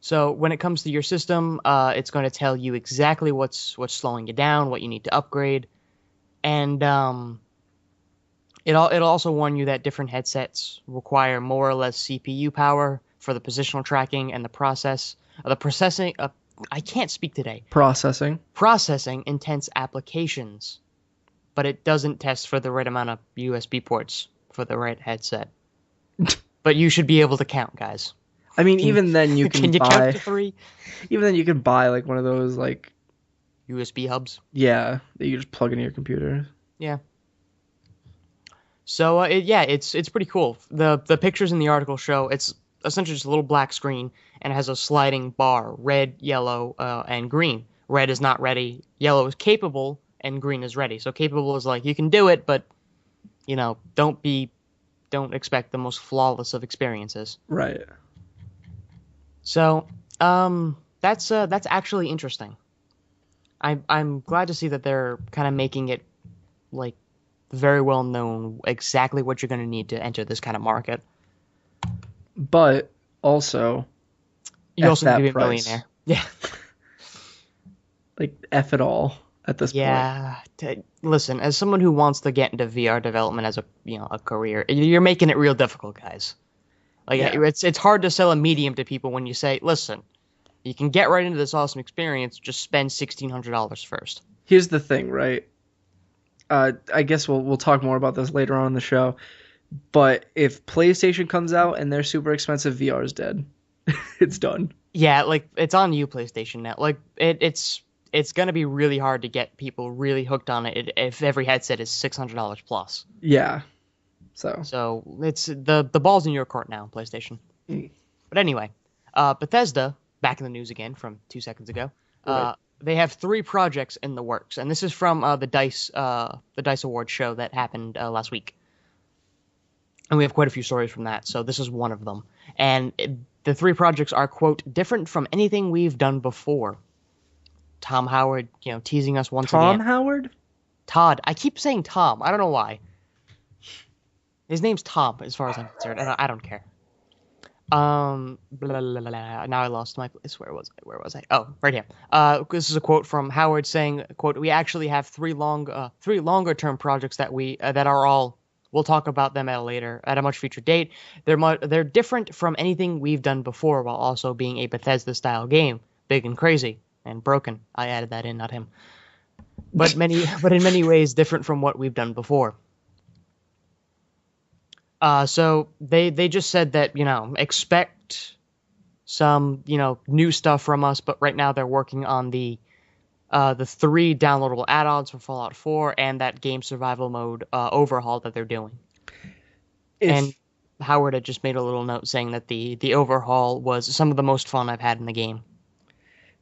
So when it comes to your system, it's going to tell you exactly what's slowing you down, what you need to upgrade, and it'll also warn you that different headsets require more or less CPU power for the positional tracking and the processing. I can't speak today. processing. Processing intense applications, but it doesn't test for the right amount of USB ports for the right headset. But you should be able to count, guys. I mean, even then you can Can you count buy. to 3? Even then you can buy like one of those like USB hubs. yeah that you just plug into your computer. Yeah. So it's pretty cool. The pictures in the article show it's essentially just a little black screen and it has a sliding bar, red, yellow, and green. Red is not ready, yellow is capable, and green is ready. So capable is like you can do it, but don't expect the most flawless of experiences. Right. So that's actually interesting. I'm glad to see that they're kind of making it like very well known exactly what you're going to need to enter this kind of market. But also, You also need that to be a price. millionaire. Yeah. Like F it all at this point. Yeah. Listen, as someone who wants to get into VR development as a career, you're making it real difficult, guys. Like Yeah. it's hard to sell a medium to people when you say, listen, you can get right into this awesome experience, just spend $1,600 first. Here's the thing, right? I guess we'll talk more about this later on in the show. But if PlayStation comes out and they're super expensive, VR is dead. It's done. Yeah, like it's on you, PlayStation now. Like it's gonna be really hard to get people really hooked on it if every headset is $600 plus. Yeah. So. So it's the ball's in your court now, PlayStation. Mm. But anyway, Bethesda, back in the news again from 2 seconds ago. Right. They have 3 projects in the works, and this is from the Dice Awards show that happened last week. And we have quite a few stories from that, so this is one of them. And the three projects are, quote, different from anything we've done before. Tom Howard, teasing us once Tom again. Howard? Todd. I keep saying Tom. I don't know why. His name's Tom, as far as I'm concerned, and I don't care. Blah, blah, blah, blah. Now I lost my place. Where was I? Oh, right here. This is a quote from Howard saying, quote, we actually have three longer term projects that that are all, we'll talk about them at a much future date. They're different from anything we've done before, while also being a Bethesda style game, big and crazy and broken. I added that in, not him. But in many ways different from what we've done before. So they just said that, expect some, new stuff from us, but right now they're working on the 3 downloadable add-ons for Fallout 4 and that game survival mode overhaul that they're doing. And Howard had just made a little note saying that the overhaul was some of the most fun I've had in the game.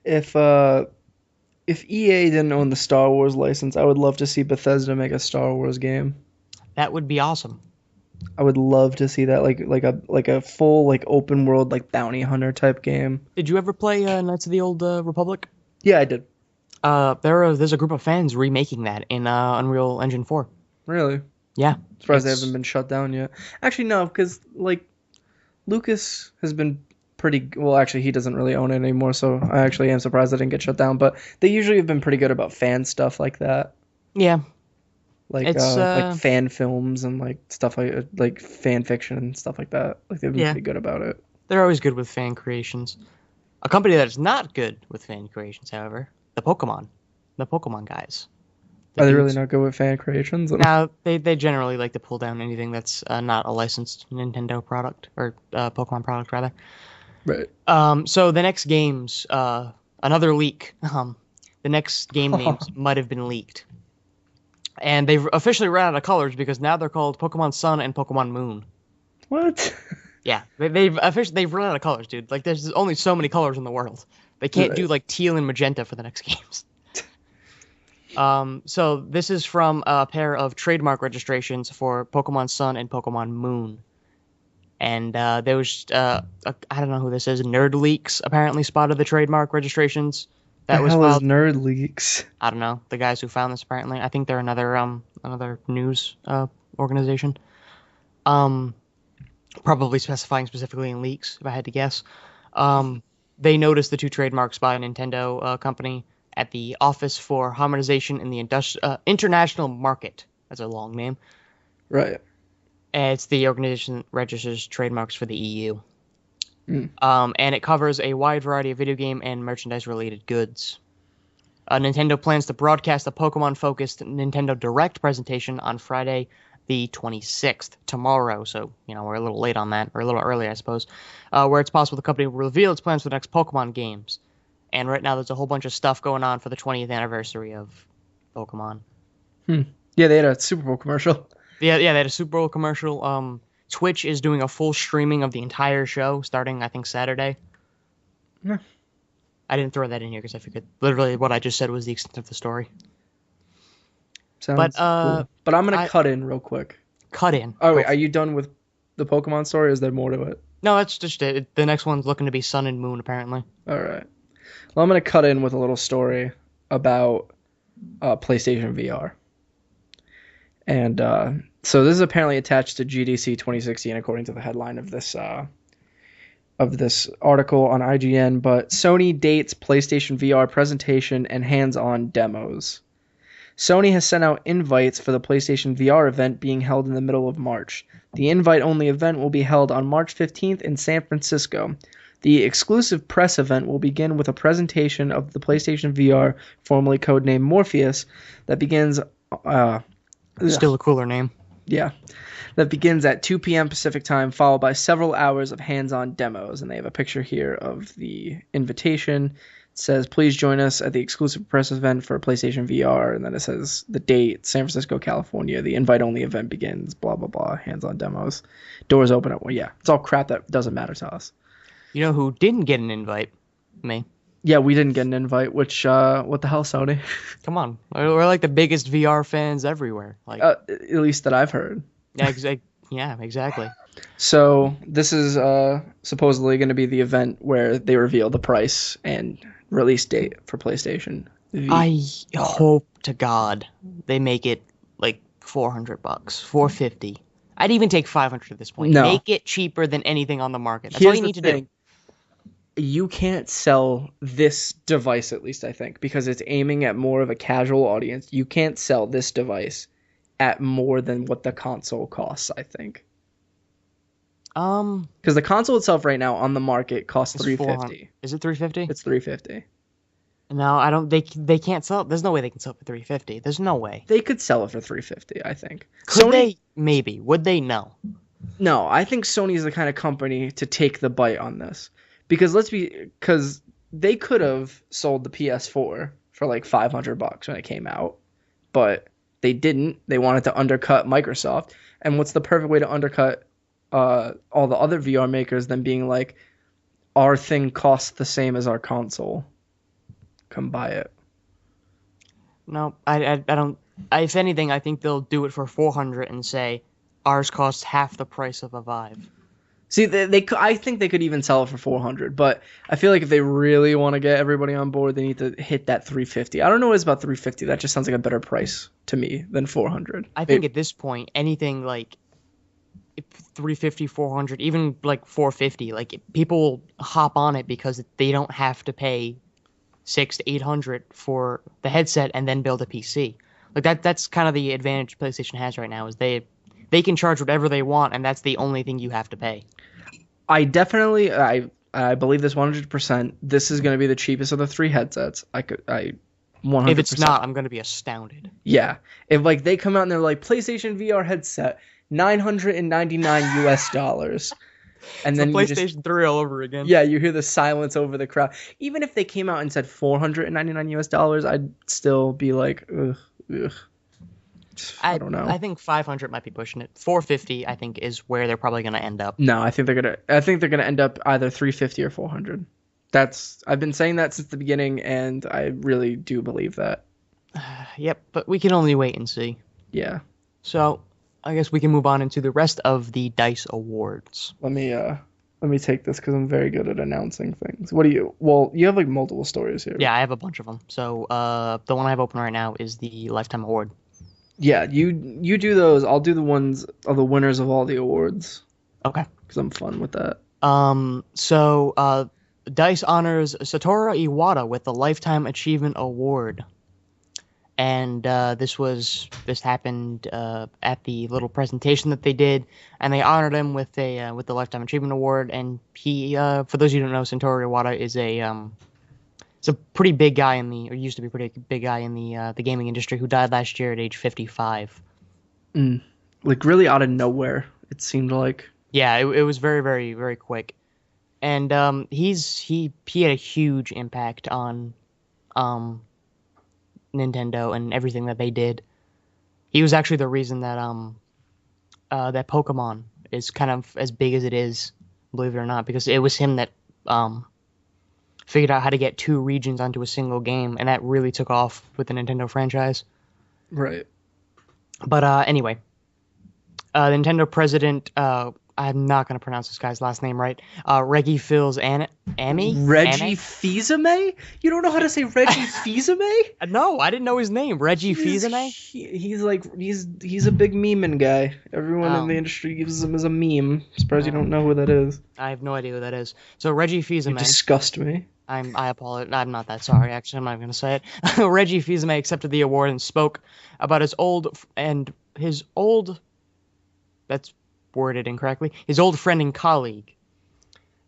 If EA didn't own the Star Wars license, I would love to see Bethesda make a Star Wars game. That would be awesome. I would love to see that, like a full open world bounty hunter type game. Did you ever play Knights of the Old Republic? Yeah, I did. There's a group of fans remaking that in Unreal Engine 4. Really? Yeah. Surprised they haven't been shut down yet. Actually, no, because Lucas has been pretty well. Actually, he doesn't really own it anymore, so I actually am surprised they didn't get shut down. But they usually have been pretty good about fan stuff like that. Yeah. Like fan films and stuff like fan fiction and stuff like that. They've been pretty good about it. They're always good with fan creations. A company that is not good with fan creations, however, the Pokemon guys. Are they really not good with fan creations? No, they generally like to pull down anything that's not a licensed Nintendo product or Pokemon product rather. Right. So the next games, another leak. The next game names might have been leaked. And they've officially run out of colors because now they're called Pokemon Sun and Pokemon Moon. What? Yeah, they've run out of colors, dude. There's only so many colors in the world. They can't do teal and magenta for the next games. So this is from a pair of trademark registrations for Pokemon Sun and Pokemon Moon. And there was I don't know who this is. Nerd Leaks apparently spotted the trademark registrations. That was hell is Nerd Leaks? I don't know. The guys who found this apparently. I think they're another news organization. Probably specifying specifically in leaks, if I had to guess. They noticed the 2 trademarks by a Nintendo company at the Office for Harmonization in the International Market. That's a long name. Right. It's the organization that registers trademarks for the EU. And it covers a wide variety of video game and merchandise-related goods. Nintendo plans to broadcast a Pokemon-focused Nintendo Direct presentation on Friday, the 26th, tomorrow. So, we're a little late on that, or a little early, I suppose, where it's possible the company will reveal its plans for the next Pokemon games. And right now there's a whole bunch of stuff going on for the 20th anniversary of Pokemon. Yeah, they had a Super Bowl commercial. Yeah, they had a Super Bowl commercial. Twitch is doing a full streaming of the entire show starting, I think, Saturday. Yeah. I didn't throw that in here because I figured literally what I just said was the extent of the story. Sounds cool. But I'm going to cut in real quick. Cut in? Oh, wait, are you done with the Pokemon story, or is there more to it? No, that's just it. The next one's looking to be Sun and Moon, apparently. All right. Well, I'm going to cut in with a little story about PlayStation VR. And so this is apparently attached to GDC 2016, according to the headline of this article on IGN. But Sony dates PlayStation VR presentation and hands-on demos. Sony has sent out invites for the PlayStation VR event being held in the middle of March. The invite-only event will be held on March 15th in San Francisco. The exclusive press event will begin with a presentation of the PlayStation VR, formerly codenamed Morpheus, that begins... Still a cooler name. Yeah. That begins at 2 p.m. Pacific time, followed by several hours of hands-on demos. And they have a picture here of the invitation. It says, please join us at the exclusive press event for PlayStation VR. And then it says the date, San Francisco, California. The invite-only event begins, blah, blah, blah, hands-on demos. Doors open at 1. Yeah, it's all crap that doesn't matter to us. You know who didn't get an invite? Me. Yeah, we didn't get an invite, which, what the hell, Sony? Come on. We're like the biggest VR fans everywhere. At least that I've heard. Yeah, exactly. Yeah, exactly. So this is supposedly going to be the event where they reveal the price and release date for PlayStation I VR. hope to God they make it like $400, 450. I'd even take 500 at this point. No, Make it cheaper than anything on the market. That's all here's you the need to do. thing. You can't sell this device, at least I think, because it's aiming at more of a casual audience. You can't sell this device at more than what the console costs, I think. Um, Because the console itself right now on the market costs it's 400. 350. Is it 350? It's 350. No, I don't. They can't sell it. There's no way they can sell it for 350. There's no way. They could sell it for 350, I think. Could Sony they? Maybe. Would they? No. No, I think Sony is the kind of company to take the bite on this. Because they could have sold the PS4 for like $500 when it came out, but they didn't. They wanted to undercut Microsoft. And what's the perfect way to undercut all the other VR makers than being like, our thing costs the same as our console. Come buy it. No, I don't. If anything, I think they'll do it for 400 and say ours costs half the price of a Vive. See, I think they could even sell it for 400, but I feel like if they really want to get everybody on board, they need to hit that 350. I don't know what it's about 350. That just sounds like a better price to me than 400. I think at this point, anything like 350, 400, even like 450, like people will hop on it because they don't have to pay 600 to 800 for the headset and then build a PC. Like that's kind of the advantage PlayStation has right now is they can charge whatever they want and that's the only thing you have to pay. I believe this 100%. This is going to be the cheapest of the three headsets. I 100%. If it's not, I'm going to be astounded. Yeah. If like they come out and they're like PlayStation VR headset $999 and It's then the you PlayStation just 3 all over again. yeah, you hear the silence over the crowd. Even if they came out and said $499, I'd still be like, ugh. I don't know. I think 500 might be pushing it. 450, I think, is where they're probably going to end up. No, I think they're gonna end up either 350 or 400. I've been saying that since the beginning, and I really do believe that. Yep, but we can only wait and see. Yeah. So, I guess we can move on into the rest of the DICE Awards. Let me take this because I'm very good at announcing things. What do you? Well, you have like multiple stories here. Yeah, I have a bunch of them. So, the one I have open right now is the Lifetime Award. Yeah, you do those. I'll do the ones of the winners of all the awards. Okay. Because I'm fun with that. So DICE honors Satoru Iwata with the Lifetime Achievement Award. And this happened at the little presentation that they did, and they honored him with the Lifetime Achievement Award. And he, for those of you who don't know, Satoru Iwata is it's a pretty big guy or used to be a pretty big guy in the gaming industry who died last year at age 55. Like really out of nowhere, it seemed like. Yeah, it was very, very, very quick, and he had a huge impact on Nintendo and everything that they did. He was actually the reason that that Pokemon is kind of as big as it is, believe it or not, because it was him that figured out how to get two regions onto a single game, and that really took off with the Nintendo franchise. Right. But anyway, the Nintendo president, I'm not going to pronounce this guy's last name right, Reggie Fils-Aimé? Reggie Fils-Aimé? You don't know how to say Reggie Fils-Aimé? No, I didn't know his name. Reggie Fils-Aimé? He's a big memeing guy. Everyone in the industry uses him as a meme. Surprised you don't know who that is. I have no idea who that is. So Reggie Fils-Aimé. You disgust me. I apologize. I'm not that sorry. Actually, I'm not going to say it. Reggie Fils-Aimé accepted the award and spoke about his old. That's worded incorrectly. His old friend and colleague.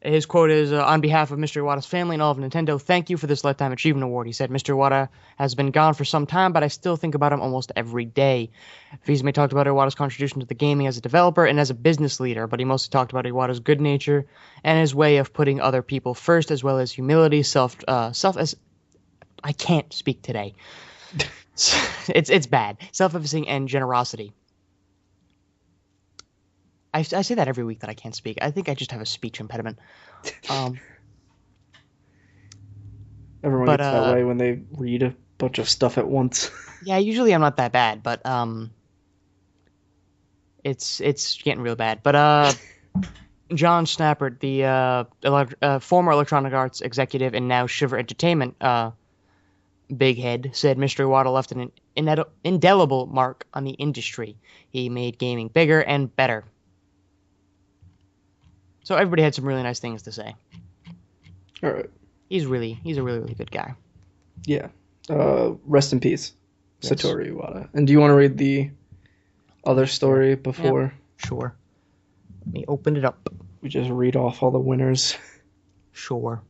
His quote is, on behalf of Mr. Iwata's family and all of Nintendo, thank you for this Lifetime Achievement Award. He said, Mr. Iwata has been gone for some time, but I still think about him almost every day. Fils-Aimé talked about Iwata's contribution to the gaming as a developer and as a business leader, but he mostly talked about Iwata's good nature and his way of putting other people first, as well as humility, I can't speak today. It's bad. Self-effacing and generosity. I say that every week that I can't speak. I think I just have a speech impediment. Everyone gets that way when they read a bunch of stuff at once. Yeah, usually I'm not that bad, but It's getting real bad. But John Snappert, the former Electronic Arts executive and now Shiver Entertainment big head, said Mr. Iwata left an indelible mark on the industry. He made gaming bigger and better. So everybody had some really nice things to say. All right. He's a really good guy. Yeah. Rest in peace, Yes. Satoru Iwata. And do you want to read the other story before Yep. Sure. Let me open it up. we just read off all the winners? Sure.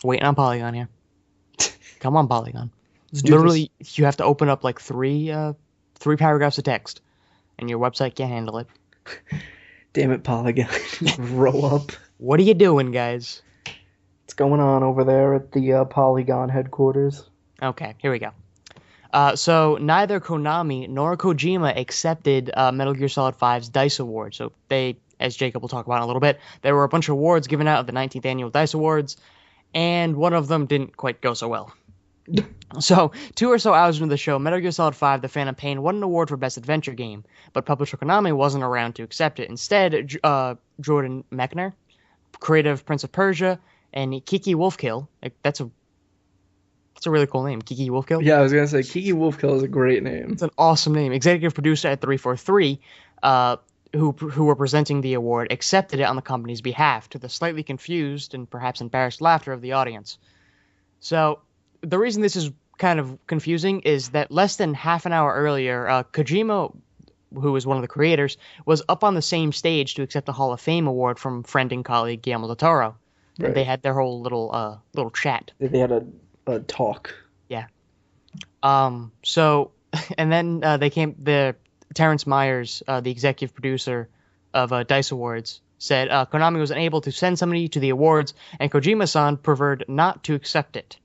Waiting on Polygon here. Come on, Polygon. Let's do Literally, you have to open up like three paragraphs of text, and your website can't handle it. Damn it, Polygon. Roll up. What are you doing, guys? What's going on over there at the Polygon headquarters? Okay, here we go. So neither Konami nor Kojima accepted Metal Gear Solid 5's DICE Award. So they, as Jacob will talk about in a little bit, there were a bunch of awards given out at the 19th Annual DICE Awards, and one of them didn't quite go so well. So, 2 or so hours into the show, Metal Gear Solid 5: The Phantom Pain won an award for Best Adventure Game, but publisher Konami wasn't around to accept it. Instead, Jordan Mechner, creator of Prince of Persia, and Kiki Wolfkill, that's a really cool name, Kiki Wolfkill. Yeah, I was going to say, Kiki Wolfkill is a great name. It's an awesome name. Executive producer at 343, who were presenting the award, accepted it on the company's behalf, to the slightly confused and perhaps embarrassed laughter of the audience. So, the reason this is kind of confusing is that less than half an hour earlier, Kojima, who was one of the creators, was up on the same stage to accept the Hall of Fame award from friend and colleague Guillermo del Toro. Right. And they had their whole little chat. They had a talk. Yeah. So, and then Terrence Myers, the executive producer of DICE Awards, said Konami was unable to send somebody to the awards, and Kojima-san preferred not to accept it.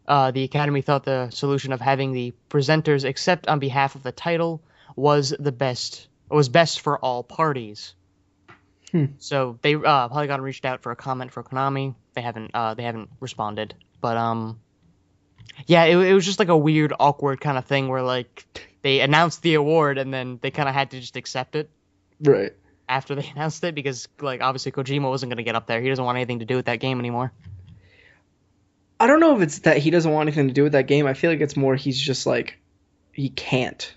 The Academy thought the solution of having the presenters accept on behalf of the title was best for all parties. So they Polygon reached out for a comment for Konami. They haven't responded. But yeah, it was just like a weird, awkward kind of thing where like they announced the award and then they kind of had to just accept it. Right. After they announced it, because like obviously Kojima wasn't going to get up there. He doesn't want anything to do with that game anymore. I don't know if it's that he doesn't want anything to do with that game. I feel like it's more he's just like, he can't.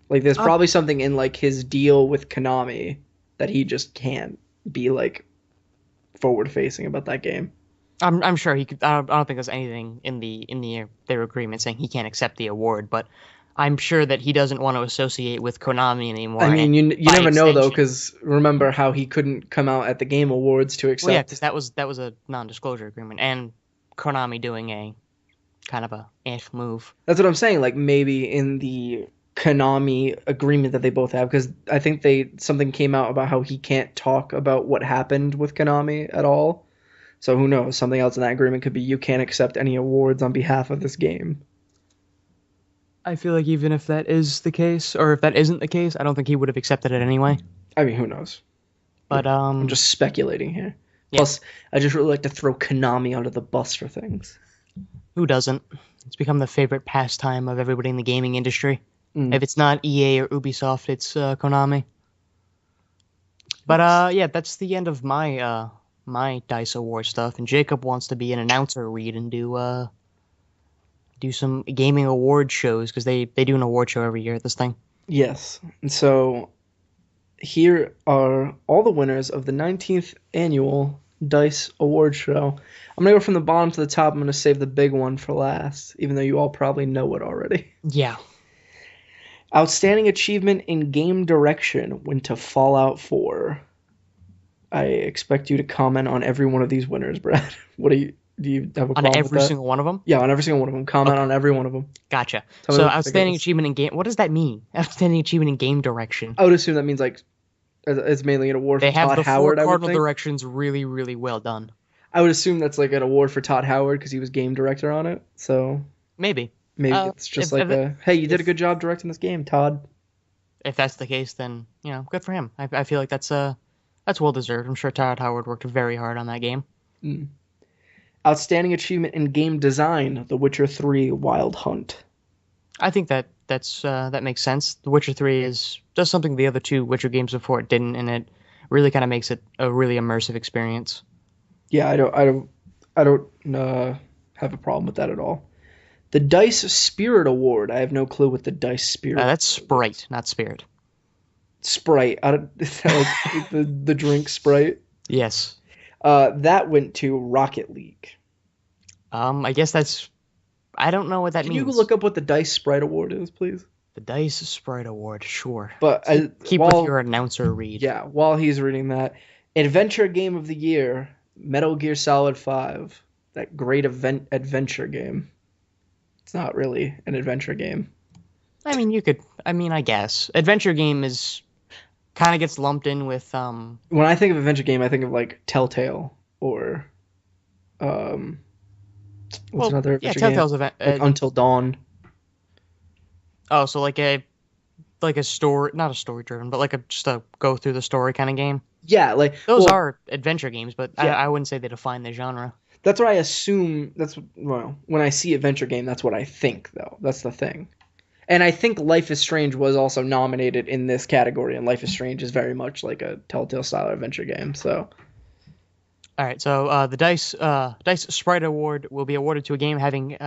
Like there's probably something in like his deal with Konami that he just can't be like forward facing about that game. I'm sure he could. I don't think there's anything in their agreement saying he can't accept the award, but I'm sure that he doesn't want to associate with Konami anymore. I mean, you never know though, because remember how he couldn't come out at the Game Awards to accept. Well, yeah, because that was a non-disclosure agreement, and Konami doing a kind of a move. That's what I'm saying. Like maybe in the Konami agreement that they both have, because I think something came out about how he can't talk about what happened with Konami at all. So who knows? Something else in that agreement could be you can't accept any awards on behalf of this game. I feel like even if that is the case, or if that isn't the case, I don't think he would have accepted it anyway. I mean, who knows? But I'm just speculating here. Yeah. Plus, I just really like to throw Konami under the bus for things. Who doesn't? It's become the favorite pastime of everybody in the gaming industry. If it's not EA or Ubisoft, it's Konami. But yeah, that's the end of my my DICE Award stuff. And Jacob wants to be an announcer, read and do some gaming award shows, because they do an award show every year at this thing. Yes. And so here are all the winners of the 19th annual DICE Award Show. I'm going to go from the bottom to the top. I'm going to save the big one for last, even though you all probably know it already. Yeah. Outstanding achievement in game direction went to Fallout 4. I expect you to comment on every one of these winners, Brad. Do you have a problem On every with that? single one of them? Yeah, on every single one of them. Comment on every one of them. Gotcha. Tell me So what you think outstanding of this. achievement in game. What does that mean? Outstanding achievement in game direction. I would assume that means like it's mainly an award They for have Todd the Howard. four I would cardinal think. directions really, really well done. I would assume that's like an award for Todd Howard because he was game director on it. So Maybe. maybe it's just hey, you did a good job directing this game, Todd. If that's the case, then good for him. I feel like that's well deserved. I'm sure Todd Howard worked very hard on that game. Outstanding achievement in game design, The Witcher 3 Wild Hunt. I think that makes sense. The Witcher 3 does something the other two Witcher games before it didn't, and it really kind of makes it a really immersive experience. Yeah, I don't have a problem with that at all. The Dice Spirit Award. I have no clue what the Dice Spirit. That's Sprite, not Spirit. Sprite. Is that like the drink Sprite? Yes. That went to Rocket League. I guess I don't know what that means. Can you look up what the Dice Sprite Award is, please? The Dice Sprite Award, sure. But keep with your announcer read. Yeah, while he's reading that, Adventure Game of the Year, Metal Gear Solid 5, that great adventure game. It's not really an adventure game. I mean, I guess adventure game is kind of gets lumped in with When I think of adventure game, I think of like Telltale or what's another adventure Telltale's game? Like Until Dawn. Oh, so like a story, not a story driven, but like just a go through the story kind of game. Yeah, like those are adventure games, but yeah. I wouldn't say they define the genre. That's what I assume. When I see adventure game, that's what I think, though. That's the thing. And I think Life is Strange was also nominated in this category, and Life is Strange is very much like a Telltale style adventure game. So, all right. So the Dice Sprite Award will be awarded to a game having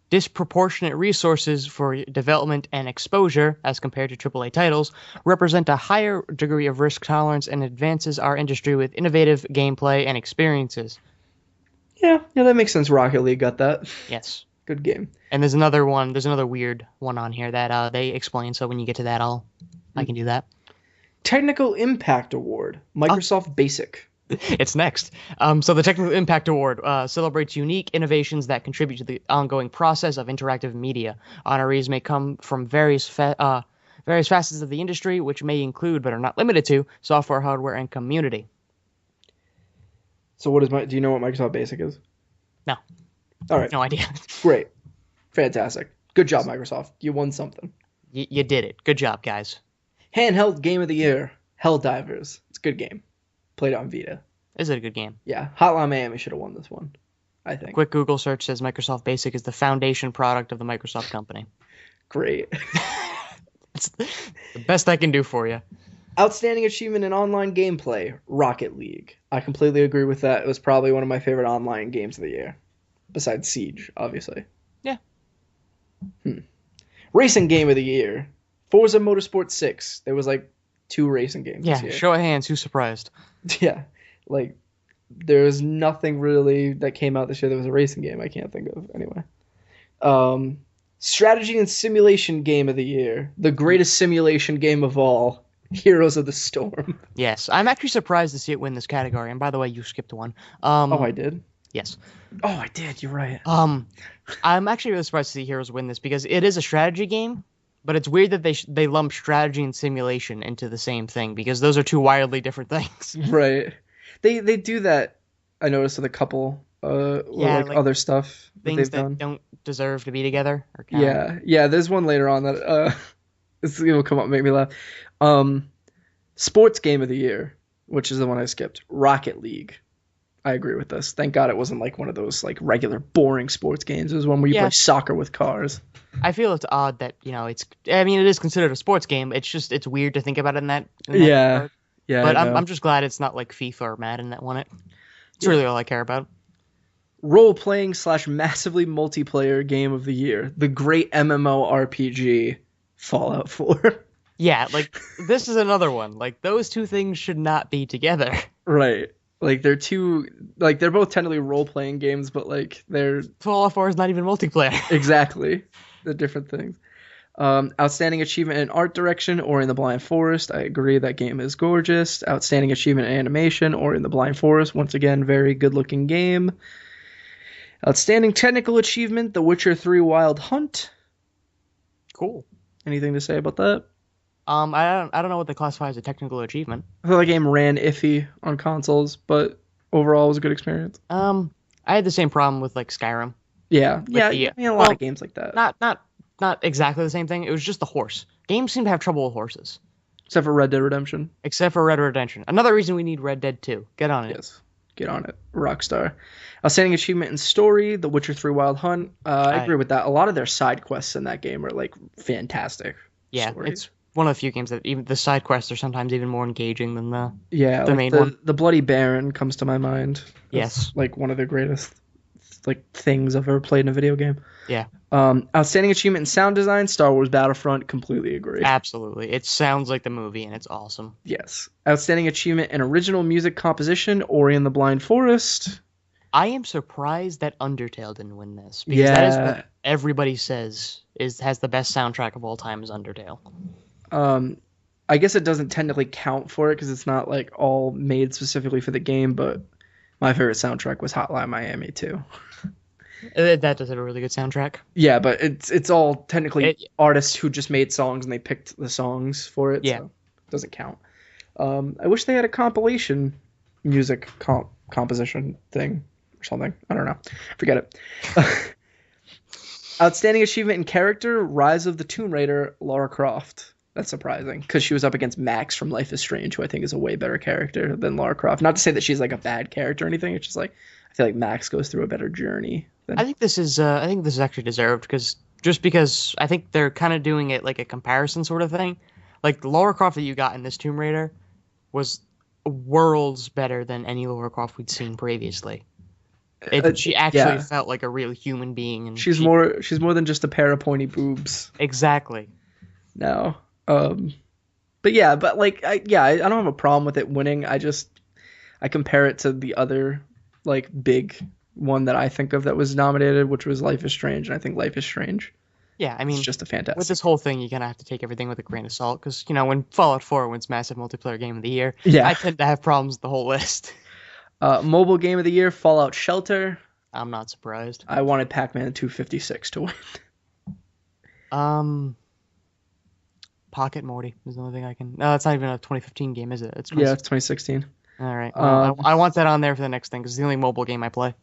disproportionate resources for development and exposure as compared to AAA titles, represent a higher degree of risk tolerance, and advances our industry with innovative gameplay and experiences. Yeah, that makes sense. Rocket League got that. Yes. Good game. And there's another weird one on here that they explain, so when you get to that, I can do that. Technical Impact Award, Microsoft Basic. It's next. So the Technical Impact Award celebrates unique innovations that contribute to the ongoing process of interactive media. Honorees may come from various facets of the industry, which may include, but are not limited to, software, hardware, and community. So do you know what Microsoft Basic is? No. All right. No idea. Great. Fantastic. Good job, Microsoft. You won something. You did it. Good job, guys. Handheld Game of the Year, Helldivers. It's a good game. Played on Vita. Is it a good game? Yeah. Hotline Miami should have won this one, I think. Quick Google search says Microsoft Basic is the foundation product of the Microsoft company. Great. It's the best I can do for you. Outstanding achievement in online gameplay, Rocket League. I completely agree with that. It was probably one of my favorite online games of the year. Besides Siege, obviously. Yeah. Racing game of the year, Forza Motorsport 6. There was like 2 racing games this year. Show of hands, who's surprised? Yeah. Like, there was nothing really that came out this year that was a racing game I can't think of. Anyway. Strategy and simulation game of the year. The greatest simulation game of all. Heroes of the Storm. Yes, I'm actually surprised to see it win this category. And by the way, you skipped one. I did? Yes. Oh, I did. You're right. I'm actually really surprised to see Heroes win this because it is a strategy game, but it's weird that they lump strategy and simulation into the same thing because those are two wildly different things. Right. They do that. I noticed with a couple like other stuff that things they've done. Don't deserve to be together. Or yeah. There's one later on that this will come up and make me laugh. Sports game of the year, which is the one I skipped. Rocket League. I agree with this. Thank God it wasn't like one of those like regular boring sports games. It was one where you play soccer with cars. I feel it's odd that it is considered a sports game. It's weird to think about it in that yeah. But I'm just glad it's not like FIFA or Madden that won it. It's really all I care about. Role-playing / massively multiplayer game of the year. The great MMORPG Fallout 4. Yeah, like this is another one. Like those two things should not be together. Right. Like they're both technically role-playing games, but like they're Fallout 4 is not even multiplayer. Exactly. The different things. Outstanding achievement in art direction or in the Blind Forest. I agree that game is gorgeous. Outstanding achievement in animation or in the Blind Forest. Once again, very good-looking game. Outstanding technical achievement, The Witcher 3 Wild Hunt. Cool. Anything to say about that? I don't know what they classify as a technical achievement. I thought the game ran iffy on consoles, but overall it was a good experience. I had the same problem with like Skyrim. Yeah, a lot of games like that. Not exactly the same thing. It was just the horse. Games seem to have trouble with horses. Except for Red Dead Redemption. Except for Red Dead Redemption. Another reason we need Red Dead 2. Get on it. Yes. Get on it, Rockstar. Outstanding achievement in story, The Witcher 3 Wild Hunt. I agree with that. A lot of their side quests in that game are like fantastic. Yeah, stories. it's one of the few games that even the side quests are sometimes even more engaging than the like main one. The Bloody Baron comes to my mind. That's, Yes. like one of the greatest like things I've ever played in a video game. Yeah. Outstanding achievement in sound design, Star Wars Battlefront, completely agree. Absolutely. It sounds like the movie and it's awesome. Yes. Outstanding achievement in original music composition, Ori and the Blind Forest. I am surprised that Undertale didn't win this because that is what everybody says has the best soundtrack of all time is Undertale. I guess it doesn't technically count for it because it's not like all made specifically for the game, but my favorite soundtrack was Hotline Miami too. That does have a really good soundtrack. Yeah, but it's all technically artists who just made songs and they picked the songs for it. Yeah, so it doesn't count. I wish they had a compilation music composition thing or something. I don't know. Forget it. Outstanding achievement in character, Rise of the Tomb Raider, Lara Croft. That's surprising because she was up against Max from Life is Strange, who I think is a way better character than Lara Croft. Not to say that she's like a bad character or anything. It's just like I feel like Max goes through a better journey. I think this is actually deserved because I think they're kind of doing it like a comparison sort of thing. Like the Lara Croft that you got in this Tomb Raider was worlds better than any Lara Croft we'd seen previously. She actually felt like a real human being, and she's more than just a pair of pointy boobs. Exactly. No. But yeah, but like I don't have a problem with it winning. I compare it to the other like big one that I think of that was nominated, which was Life is Strange, and I think Life is Strange. Yeah, I mean, it's just a fantastic. With this whole thing, you're gonna have to take everything with a grain of salt because when Fallout 4 wins Massive Multiplayer Game of the Year, I tend to have problems with the whole list. Mobile Game of the Year, Fallout Shelter. I'm not surprised. I wanted Pac-Man 256 to win. Pocket Morty is the only thing I can. No, it's not even a 2015 game, is it? It's 2016. All right. Well, I want that on there for the next thing because it's the only mobile game I play.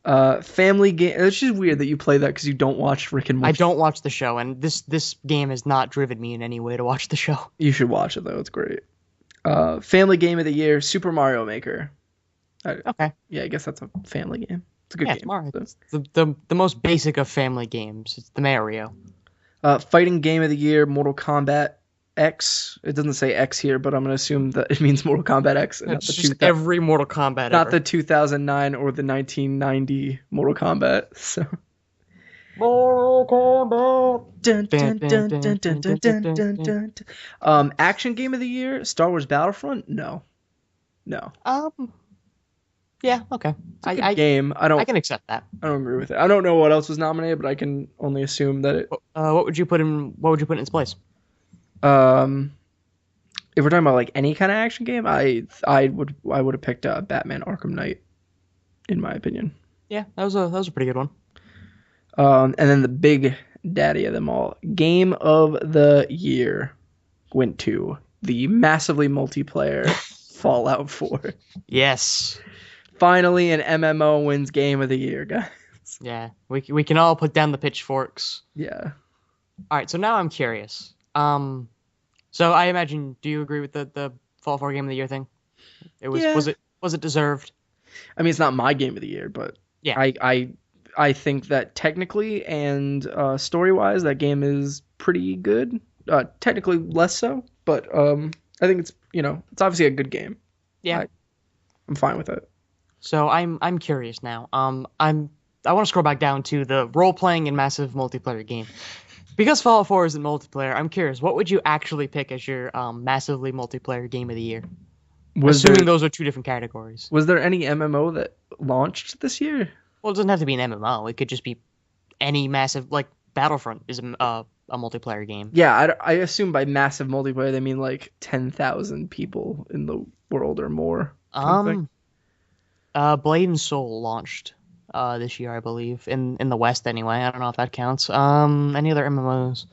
Family game. It's just weird that you play that because you don't watch Rick and Morty. I don't watch the show, and this game has not driven me in any way to watch the show. You should watch it though; it's great. Family game of the year, Super Mario Maker. Okay. Yeah, I guess that's a family game. It's a good game. It's Mario. It's the most basic of family games. It's the Mario. Fighting game of the year, Mortal Kombat X. It doesn't say X here, but I'm going to assume that it means Mortal Kombat X. And it's just every Mortal Kombat not the 2009 or the 1990 Mortal Kombat. So. Mortal Kombat. Action game of the year, Star Wars Battlefront? No. Yeah, okay. It's a good game. I can accept that. I don't agree with it. I don't know what else was nominated, but I can only assume that it. What would you put in its place? If we're talking about like any kind of action game, I would have picked Batman Arkham Knight, in my opinion. Yeah, that was a pretty good one. And then the big daddy of them all, game of the year, went to the massively multiplayer Fallout 4. Yes. Finally, an MMO wins game of the year, guys. Yeah, we can all put down the pitchforks. Yeah. All right, so now I'm curious. So I imagine, do you agree with the Fallout 4 game of the year thing? Was it deserved? I mean, it's not my game of the year, but yeah, I think that technically and story-wise, that game is pretty good. Technically less so, but I think it's it's obviously a good game. Yeah, I'm fine with it. So I'm curious now. I want to scroll back down to the role-playing and massive multiplayer game. Because Fallout 4 isn't multiplayer, I'm curious, what would you actually pick as your massively multiplayer game of the year? Assuming those are two different categories. Was there any MMO that launched this year? Well, it doesn't have to be an MMO. It could just be any massive, like Battlefront is a multiplayer game. Yeah, I assume by massive multiplayer they mean like 10,000 people in the world or more. Blade and Soul launched this year, I believe, in the West anyway. I don't know if that counts. Any other MMOs?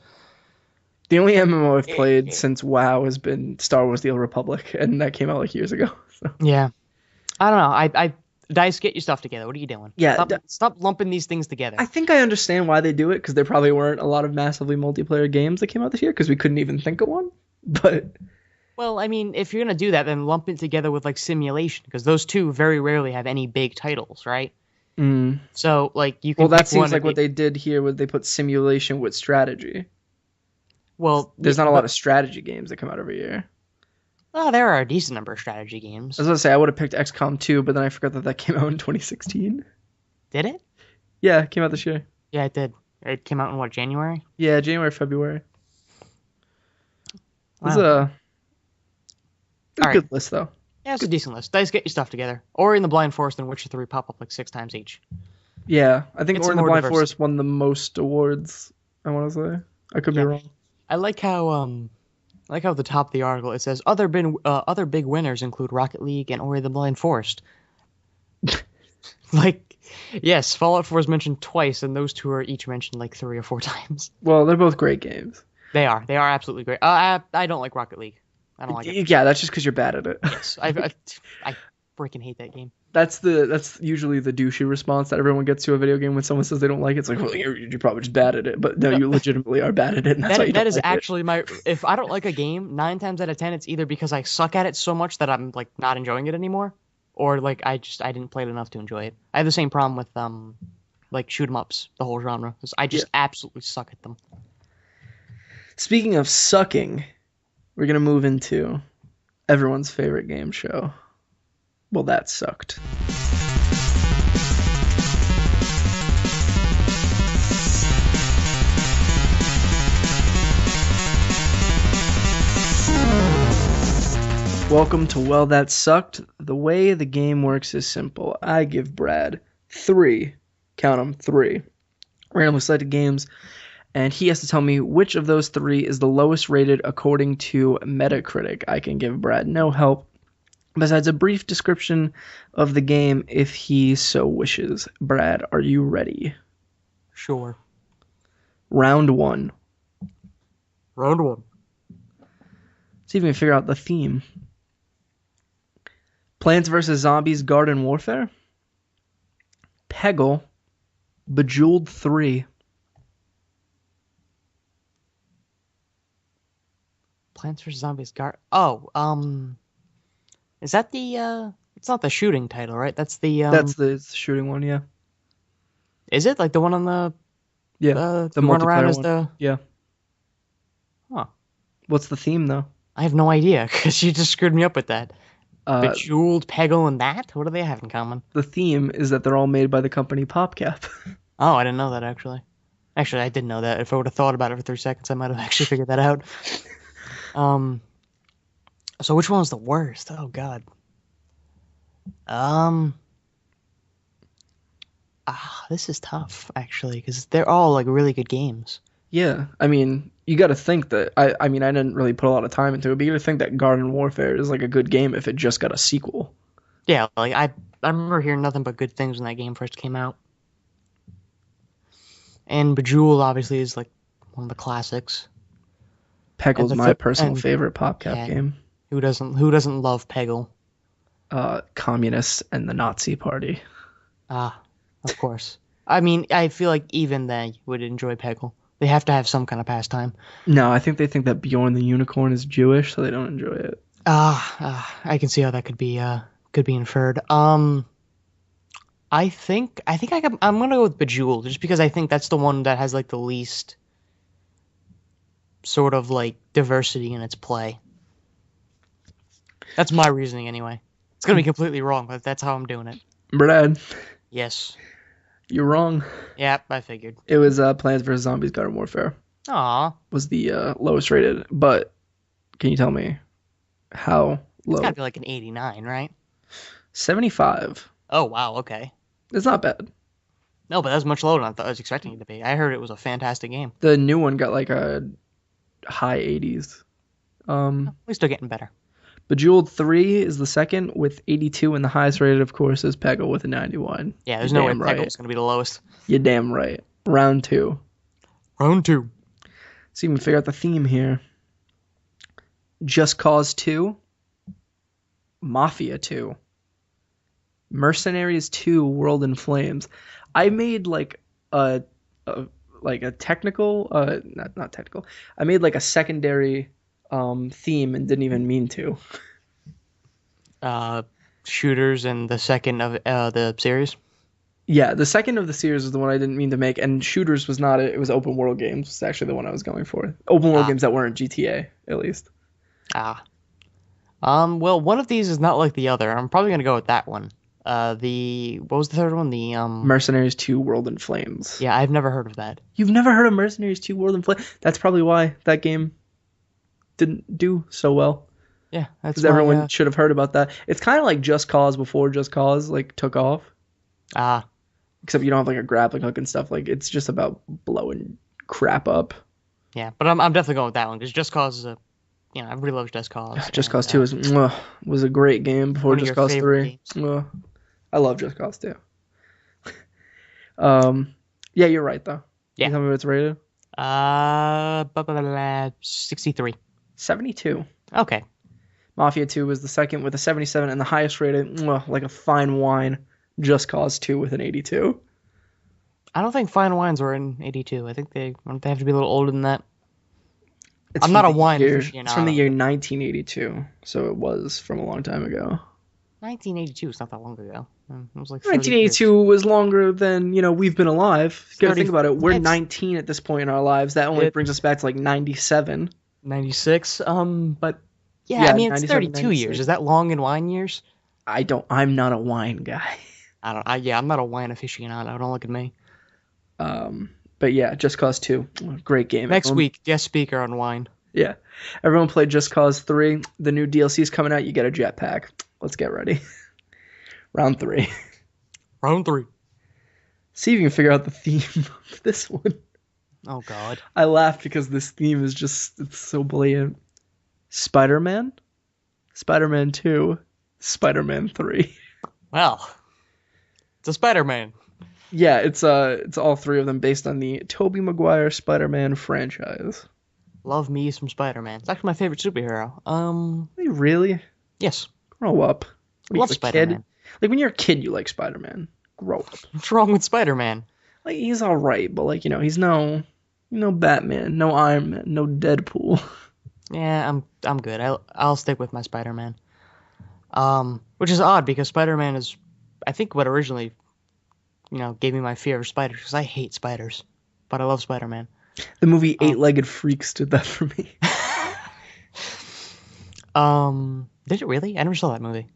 The only MMO I've played since WoW has been Star Wars: The Old Republic, and that came out like years ago. So. Yeah, I don't know. DICE, get your stuff together. What are you doing? Yeah, stop lumping these things together. I think I understand why they do it because there probably weren't a lot of massively multiplayer games that came out this year because we couldn't even think of one. But Well, I mean, if you're gonna do that, then lump it together with like simulation, because those two very rarely have any big titles, right? Mm. So like you Well, can that pick seems one. like what they did here, where they put simulation with strategy. Well, There's not a lot but of strategy games that come out every year. well, there are a decent number of strategy I games. was gonna say I would have picked XCOM 2, but then I forgot that came out in 2016. Did it? Yeah, it came out this year. Yeah, it did. It came out in what, January? Yeah, January, February. It's Wow. a All right. good list though. Yeah, it's a decent list. Dice, get your stuff together. Ori and the Blind Forest and Witcher 3 pop up like 6 times each. Yeah, I think Get Ori some and the more Blind diversity. Forest won the most awards. I want to say. I could be Yeah. wrong. I like how at the top of the article it says other big winners include Rocket League and Ori the Blind Forest. Like, yes, Fallout 4 is mentioned twice, and those two are each mentioned like 3 or 4 times. Well, they're both great games. They are absolutely great. I don't like Rocket League. I don't like it. Yeah, that's just because you're bad at it. Yes, I freaking hate that game. That's usually the douchey response that everyone gets to a video game when someone says they don't like it. It's like, well, you're probably just bad at it, but no, you legitimately are bad at it, and that's why you That don't is like actually my. If I don't like a game, 9 times out of 10, it's either because I suck at it so much that I'm like not enjoying it anymore, or like I didn't play it enough to enjoy it. I have the same problem with like shoot 'em ups, the whole genre, because I just absolutely suck at them. it. Speaking of sucking, we're gonna move into everyone's favorite game show. Well, that sucked. Welcome to Well, That Sucked. The way the game works is simple. I give Brad 3, count them, 3, randomly selected games, and he has to tell me which of those 3 is the lowest rated according to Metacritic. I can give Brad no help besides a brief description of the game if he so wishes. Brad, are you ready? Sure. Round 1. Round 1. See if we can figure out the theme. Plants vs. Zombies Garden Warfare? Peggle, Bejeweled 3. Plants vs Zombies. Is that the? It's not the shooting title, right? That's the. That's the shooting one, yeah. Is it like the one on the? Yeah, the you run around multiplayer as one. the. Yeah. Huh. What's the theme, though? I have no idea because you just screwed me up with that. Bejeweled, Peggle, and that? What do they have in common? The theme is that they're all made by the company PopCap. Oh, I didn't know that actually. Actually, I did know that. If I would have thought about it for 3 seconds, I might have actually figured that out. So which one was the worst? Oh God. This is tough actually because they're all like really good games. Yeah, I mean, you got to think that I mean, I didn't really put a lot of time into it, but you got to think that Garden Warfare is like a good game if it just got a sequel. Yeah, like I remember hearing nothing but good things when that game first came out. And Bejeweled obviously is like one of the classics. Peggle's my personal favorite PopCap yeah, game. Who doesn't love Peggle? Communists and the Nazi Party. Of course. I mean, I feel like even they would enjoy Peggle. They have to have some kind of pastime. No, I think they think that Bjorn the Unicorn is Jewish, so they don't enjoy it. I can see how that could be inferred. I think I'm gonna go with Bejeweled just because I think that's the one that has like the least sort of like diversity in its play. That's my reasoning anyway. It's gonna be completely wrong, but that's how I'm doing it. Brad, Yes. you're wrong. Yep, I figured. It was Plants vs. Zombies Garden Warfare. Aw. Was the lowest rated, but can you tell me how low? It's gotta be like an 89, right? 75. Oh, wow, okay. It's not bad. No, but that's much lower than I was expecting it to be. I heard it was a fantastic game. The new one got like a high 80s. At least they're getting better. Bejeweled 3 is the second with 82, and the highest rated, of course, is Peggle with a 91. Yeah, there's no way Peggle's going to be the lowest. You're damn right. Round 2. Round 2. See if we can figure out the theme here. Just Cause 2. Mafia 2. Mercenaries 2 World in Flames. I made like a technical, not technical. I made like a secondary theme and didn't even mean to. Uh, Shooters and the second of the series. Yeah, the second of the series is the one I didn't mean to make, and Shooters was not it. It was open world games. It's actually the one I was going for. Open world Ah, games that weren't GTA, at least. ah. Well, one of these is not like the other. I'm probably gonna go with that one. What was the third one? Mercenaries 2 World in Flames. Yeah, I've never heard of that. You've never heard of Mercenaries 2 World in Flames? That's probably why that game didn't do so well. Yeah, that's Because everyone should have heard about that. It's kind of like Just Cause before Just Cause like took off. Ah, Except you don't have like a grappling hook and stuff. Like it's just about blowing crap up. yeah, but I'm definitely going with that one because Just Cause is everybody loves Just Cause. Just And, Cause 2 was a great game before one of Just your Cause favorite 3. games. I love Just Cause 2. Yeah, you're right though. Can Yeah. you tell me what it's rated? 63. 72. Okay. Mafia 2 was the second with a 77, and the highest rated, like a fine wine, Just Cause 2 with an 82. I don't think fine wines were in 82. I think they have to be a little older than that. It's I'm from not a the wine year- aficionado. It's from the year 1982, so it was from a long time ago. 1982 is not that long ago. It was like 30 1982 was longer than, we've been alive. You gotta 30 think about it. We're it's- 19 at this point in our lives. That only It- brings us back to like 97. years. 96. But yeah, Yeah, I mean it's 97, 32 years. 96. Is that long in wine years? I'm not a wine guy. I'm not a wine aficionado. Don't look at me. But yeah, Just Cause 2. Great game. Next Everyone- week, guest speaker on wine. Yeah. Everyone played Just Cause 3. The new DLC's coming out. You get a jetpack. Let's get ready. Round 3. Round 3. See if you can figure out the theme of this one. Oh God. I laughed because this theme is it's so blatant. Spider-Man, Spider-Man 2, Spider-Man 3. Well, it's a Spider-Man. Yeah, it's all three of them based on the Tobey Maguire Spider-Man franchise. Love me some Spider-Man. It's actually my favorite superhero. Really? Yes. Grow up. What are Love you, a Spider-Man. kid? Like when you're a kid, you like Spider-Man. Grow up. What's wrong with Spider-Man? Like he's all right, but like he's no Batman, no Iron Man, no Deadpool. Yeah, I'm good. I'll stick with my Spider-Man. Which is odd because Spider-Man is, I think, what originally, gave me my fear of spiders because I hate spiders, but I love Spider-Man. The movie Eight-Legged Freaks did that for me. Did it really? I never saw that movie.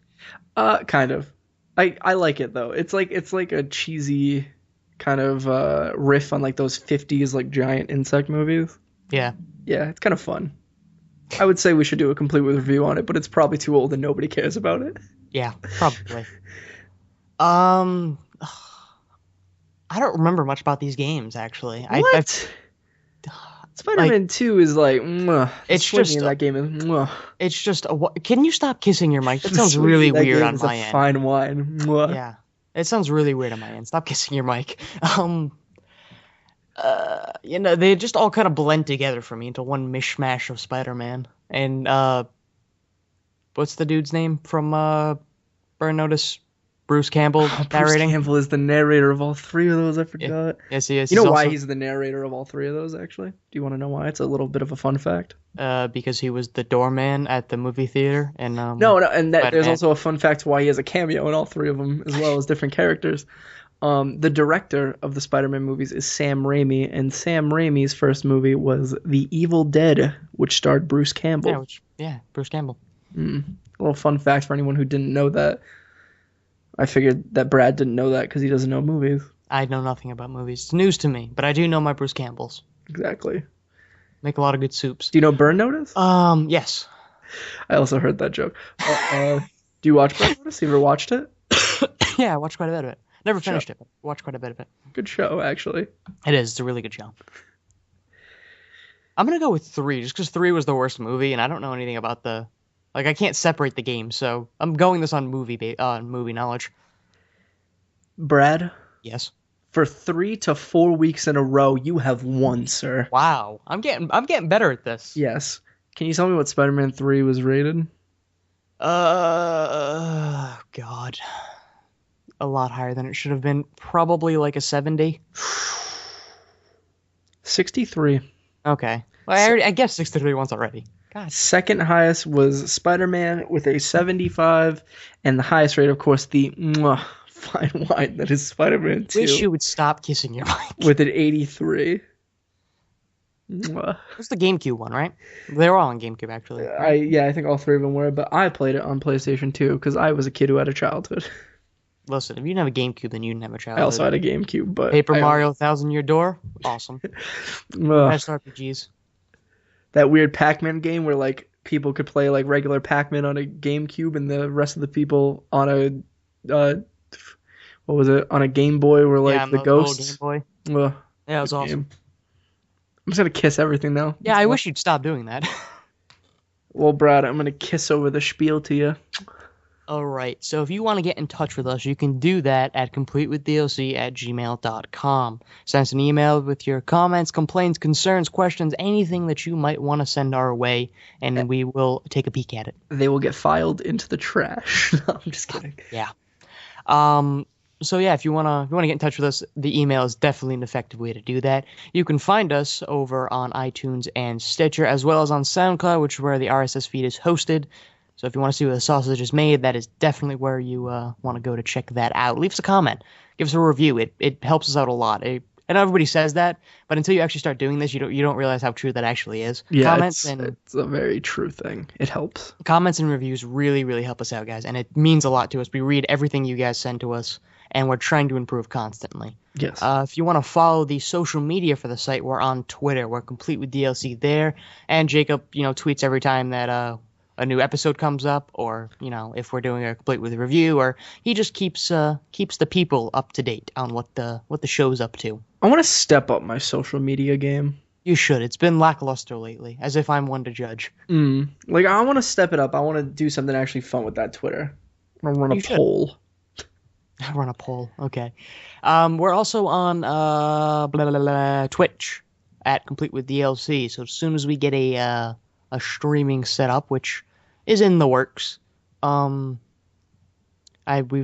Kind of. I like it though. It's like a cheesy kind of riff on like those 50s like giant insect movies. Yeah. Yeah, it's kind of fun. I would say we should do a complete review on it, but it's probably too old and nobody cares about it. Yeah, probably. I don't remember much about these games actually. What? Spider-Man 2 is like, it's just in that game is, it's just can you stop kissing your mic? That sounds swinging really in that weird game on is my a end. fine wine. Yeah, it sounds really weird on my end. Stop kissing your mic. They just all kind of blend together for me into one mishmash of Spider-Man. And what's the dude's name from Burn Notice? Bruce Campbell narrating. Bruce Campbell is the narrator of all three of those. I forgot. Yes, he is. You know He's why also- he's the narrator of all three of those? Actually, do you want to know why? It's a little bit of a fun fact. Because he was the doorman at the movie theater, and No, and there's Spider-Man. also a fun fact why he has a cameo in all three of them, as well as different characters. The director of the Spider-Man movies is Sam Raimi, and Sam Raimi's first movie was The Evil Dead, which starred Bruce Campbell. Bruce Campbell. A little fun fact for anyone who didn't know that. I figured that Brad didn't know that because he doesn't know movies. I know nothing about movies. It's news to me, but I do know my Bruce Campbells. Exactly. Make a lot of good soups. Do you know Burn Notice? Yes. I also heard that joke. Do you watch Burn Notice? You ever watched it? Yeah, I watched quite a bit of it. Never finished it, but watched quite a bit of it. Good show, actually. It is. It's a really good show. I'm gonna go with 3, just because 3 was the worst movie, and I don't know anything about I can't separate the game, so I'm going this on movie knowledge. Brad, Yes. for 3 to 4 weeks in a row, you have won, sir. Wow. I'm getting better at this. Yes. Can you tell me what Spider-Man 3 was rated? God. A lot higher than it should have been. Probably like a 70. 63. Okay. Well, I guessed 63 once already. God. Second highest was Spider-Man with a 75, and the highest rate, of course, the fine wine that is Spider-Man 2 Wish you would stop kissing your mic. with an 83. Mwah. It was the GameCube one, right? They were all on GameCube, actually. Right? I think all three of them were, but I played it on PlayStation 2 because I was a kid who had a childhood. Listen, if you didn't have a GameCube, then you didn't have a I childhood. also had a GameCube, but Paper Mario Thousand Year Door, awesome. Best RPGs. That weird Pac-Man game where like people could play like regular Pac-Man on a GameCube and the rest of the people on a what was it, on a Game Boy were like the ghosts. Game Boy. Yeah, it was awesome. Game. I'm just gonna kiss everything now. Yeah, I wish you'd stop doing that. Well, Brad, I'm gonna kiss over the spiel to you. All right, so if you want to get in touch with us, you can do that at completewithdlc@gmail.com. Send us an email with your comments, complaints, concerns, questions, anything that you might want to send our way, and we will take a peek at it. They will get filed into the trash. No, I'm just kidding. Yeah. So yeah, if you wanna get in touch with us, the email is definitely an effective way to do that. You can find us over on iTunes and Stitcher, as well as on SoundCloud, which is where the RSS feed is hosted. So if you want to see where the sausage is made, that is definitely where you want to go to check that out. Leave us a comment, give us a review. It helps us out a lot. And everybody says that, but until you actually start doing this, you don't realize how true that actually is. Yeah, comments it's a very true thing. It helps. Comments and reviews really, really help us out, guys, and it means a lot to us. We read everything you guys send to us, and we're trying to improve constantly. Yes. If you want to follow the social media for the site, we're on Twitter. We're Complete with DLC there, and Jacob, tweets every time that a new episode comes up, or if we're doing a Complete with review, or he just keeps the people up to date on what the show's up to. I want to step up my social media game. You should. It's been lackluster lately, as if I'm one to judge. Like, I want to step it up. I want to do something actually fun with that Twitter. I want to run a poll. Run a poll. Okay. We're also on Twitch at Complete with DLC. So as soon as we get a streaming setup, which is in the works, we've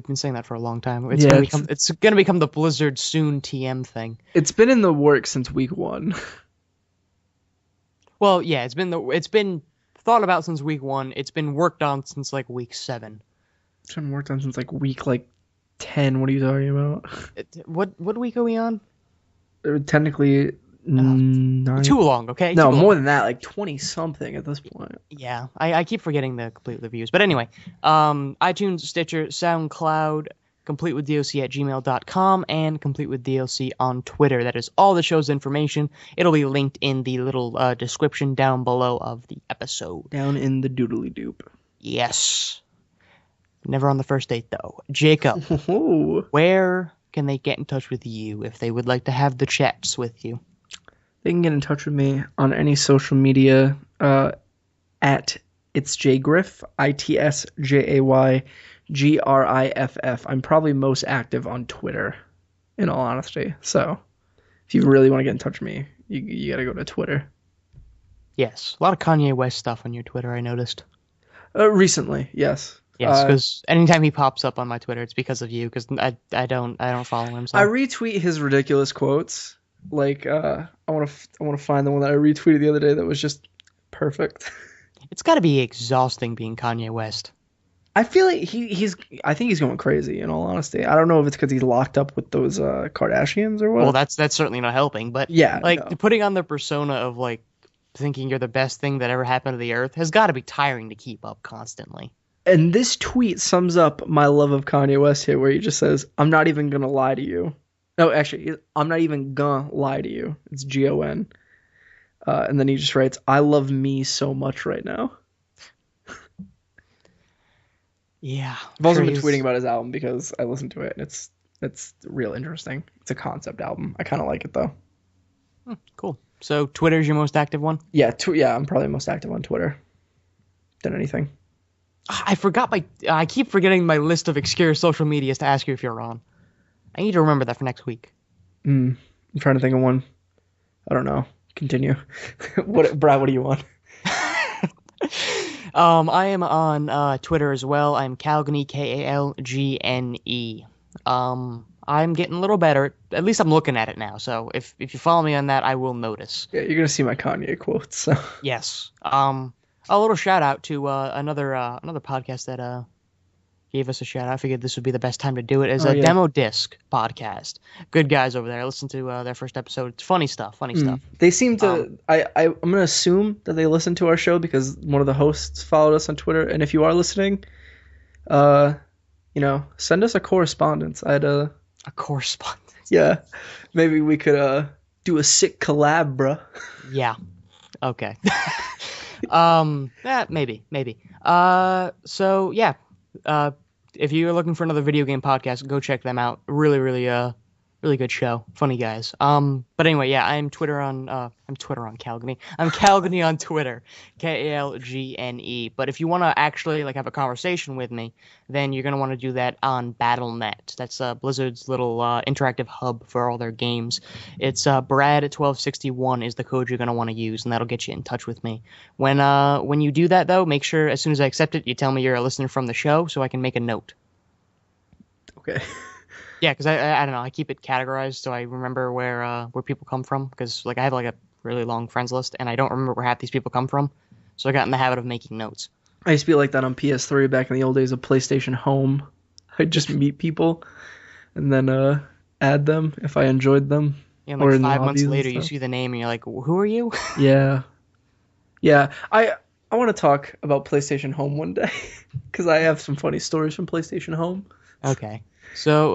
been saying that for a long time. It's gonna become the Blizzard soon TM thing. It's been in the works since week 1. Well, yeah, it's been thought about since week 1. It's been worked on since like week 7. It's been worked on since like week 10. What are you talking about? What week are we on? Technically 9. Too long, okay? No, more than that, like 20 something at this point. Yeah, I keep forgetting the complete reviews. But anyway, iTunes, Stitcher, SoundCloud, completewithdlc@gmail.com, and completewithdlc on Twitter. That is all the show's information. It'll be linked in the little description down below of the episode. Down in the doodly doop. Yes. Never on the first date, though. Jacob, where can they get in touch with you if they would like to have the chats with you? They can get in touch with me on any social media at It's Jgriff, ITSJAYGRIFF. I'm probably most active on Twitter, in all honesty. So if you really want to get in touch with me, you got to go to Twitter. Yes, a lot of Kanye West stuff on your Twitter, I noticed. Recently, yes. Yes, because anytime he pops up on my Twitter, it's because of you. Because I don't follow him. So. I retweet his ridiculous quotes. Like I want to find the one that I retweeted the other day that was just perfect. It's got to be exhausting being Kanye West. I feel like I think he's going crazy. In all honesty, I don't know if it's because he's locked up with those Kardashians or what. Well, that's certainly not helping. But yeah, putting on the persona of like thinking you're the best thing that ever happened to the earth has got to be tiring to keep up constantly. And this tweet sums up my love of Kanye West here, where he just says, "I'm not even gonna lie to you." No, actually, I'm not even gonna lie to you. It's GON. And then he just writes, "I love me so much right now." Yeah. I've also been tweeting about his album because I listened to it, and it's real interesting. It's a concept album. I kind of like it though. Cool. So Twitter's your most active one? Yeah, I'm probably most active on Twitter than anything. I keep forgetting my list of obscure social medias to ask you if you're on. I need to remember that for next week. I'm trying to think of one. I don't know. Continue. Brad, what are you on? I am on Twitter as well. I'm Kalgny, Kalgne. I'm getting a little better. At least I'm looking at it now. So if you follow me on that, I will notice. Yeah, you're gonna see my Kanye quotes. So. Yes. A little shout out to another podcast that gave us a shout out. I figured this would be the best time to do it. Is Oh, a yeah. Demo Disc podcast. Good guys over there. I listened to their first episode. It's funny stuff. Funny stuff. They seem to. I'm gonna assume that they listen to our show because one of the hosts followed us on Twitter. And if you are listening, send us a correspondence. A correspondence. Yeah, maybe we could do a sick collab, bruh. Yeah. Okay. Maybe. So yeah. If you're looking for another video game podcast, go check them out. Really, really good show. Funny guys. But anyway, yeah, I'm Twitter on Calgany. I'm Calgany on Twitter. Kalgne. But if you want to actually like have a conversation with me, then you're gonna want to do that on Battle.net. That's Blizzard's little interactive hub for all their games. It's Brad1261 is the code you're gonna want to use, and that'll get you in touch with me. When you do that though, make sure as soon as I accept it, you tell me you're a listener from the show, so I can make a note. Okay. Yeah, because I don't know, I keep it categorized so I remember where people come from. Because like I have like a really long friends list, and I don't remember where half these people come from. So I got in the habit of making notes. I used to be like that on PS3 back in the old days of PlayStation Home. I'd just meet people and then add them if I enjoyed them. Yeah, like 5 months later, you see the name and you're like, "Who are you?" Yeah. I want to talk about PlayStation Home one day because I have some funny stories from PlayStation Home. Okay. So,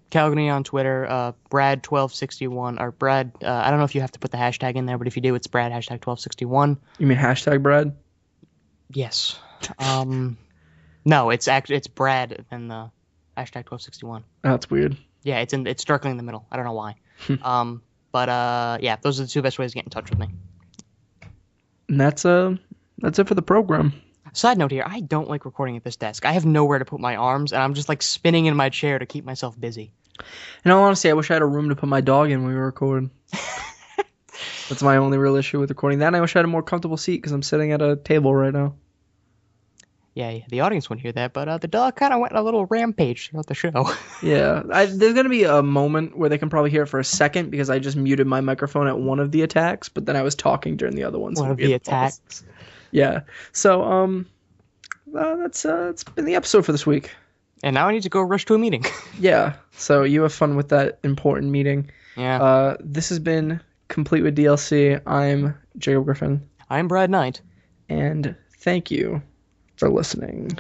Calgany on Twitter, Brad1261, or Brad, I don't know if you have to put the hashtag in there, but if you do, it's Brad, #1261. You mean hashtag Brad? Yes. No, it's Brad and the #1261. Oh, that's weird. Yeah, it's directly in the middle. I don't know why. Yeah, those are the two best ways to get in touch with me. And that's it for the program. Side note here, I don't like recording at this desk. I have nowhere to put my arms, and I'm just like spinning in my chair to keep myself busy. In all honesty, I wish I had a room to put my dog in when we record. That's my only real issue with recording that, and I wish I had a more comfortable seat because I'm sitting at a table right now. Yeah, the audience wouldn't hear that, but the dog kind of went on a little rampage throughout the show. Yeah, there's going to be a moment where they can probably hear it for a second because I just muted my microphone at one of the attacks, but then I was talking during the other ones. One of the attacks. Yeah. So, that's it's been the episode for this week. And now I need to go rush to a meeting. Yeah. So you have fun with that important meeting. Yeah. This has been Complete with DLC. I'm Jacob Griffin. I'm Brad Knight. And thank you for listening.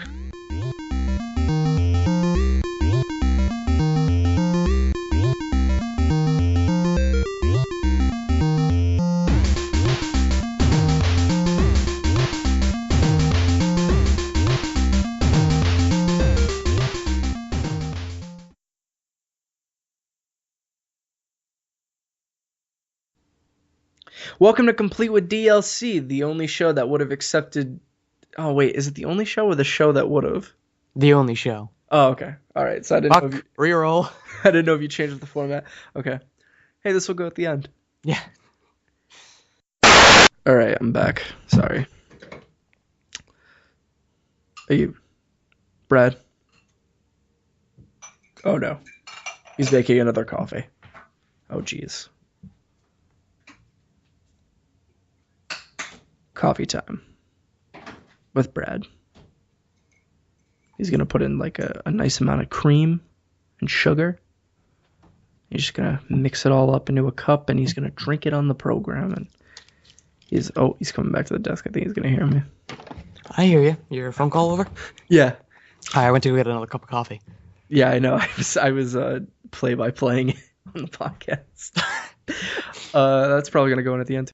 Welcome to Complete with DLC, the only show that would have accepted... Oh, wait, is it the only show or the show that would have? The only show. Oh, okay. All right, so I didn't know if you... Reroll. I didn't know if you changed the format. Okay. Hey, this will go at the end. Yeah. All right, I'm back. Sorry. Are you... Brad? Oh, no. He's making another coffee. Oh, jeez. Coffee time with Brad. He's gonna put in like a nice amount of cream and sugar. He's just gonna mix it all up into a cup and he's gonna drink it on the program. And he's coming back to the desk. I think he's gonna hear me. I hear you. Your phone call over? Yeah. Hi, I went to go get another cup of coffee. Yeah, I know. I was play-by-playing on the podcast. That's probably gonna go in at the end.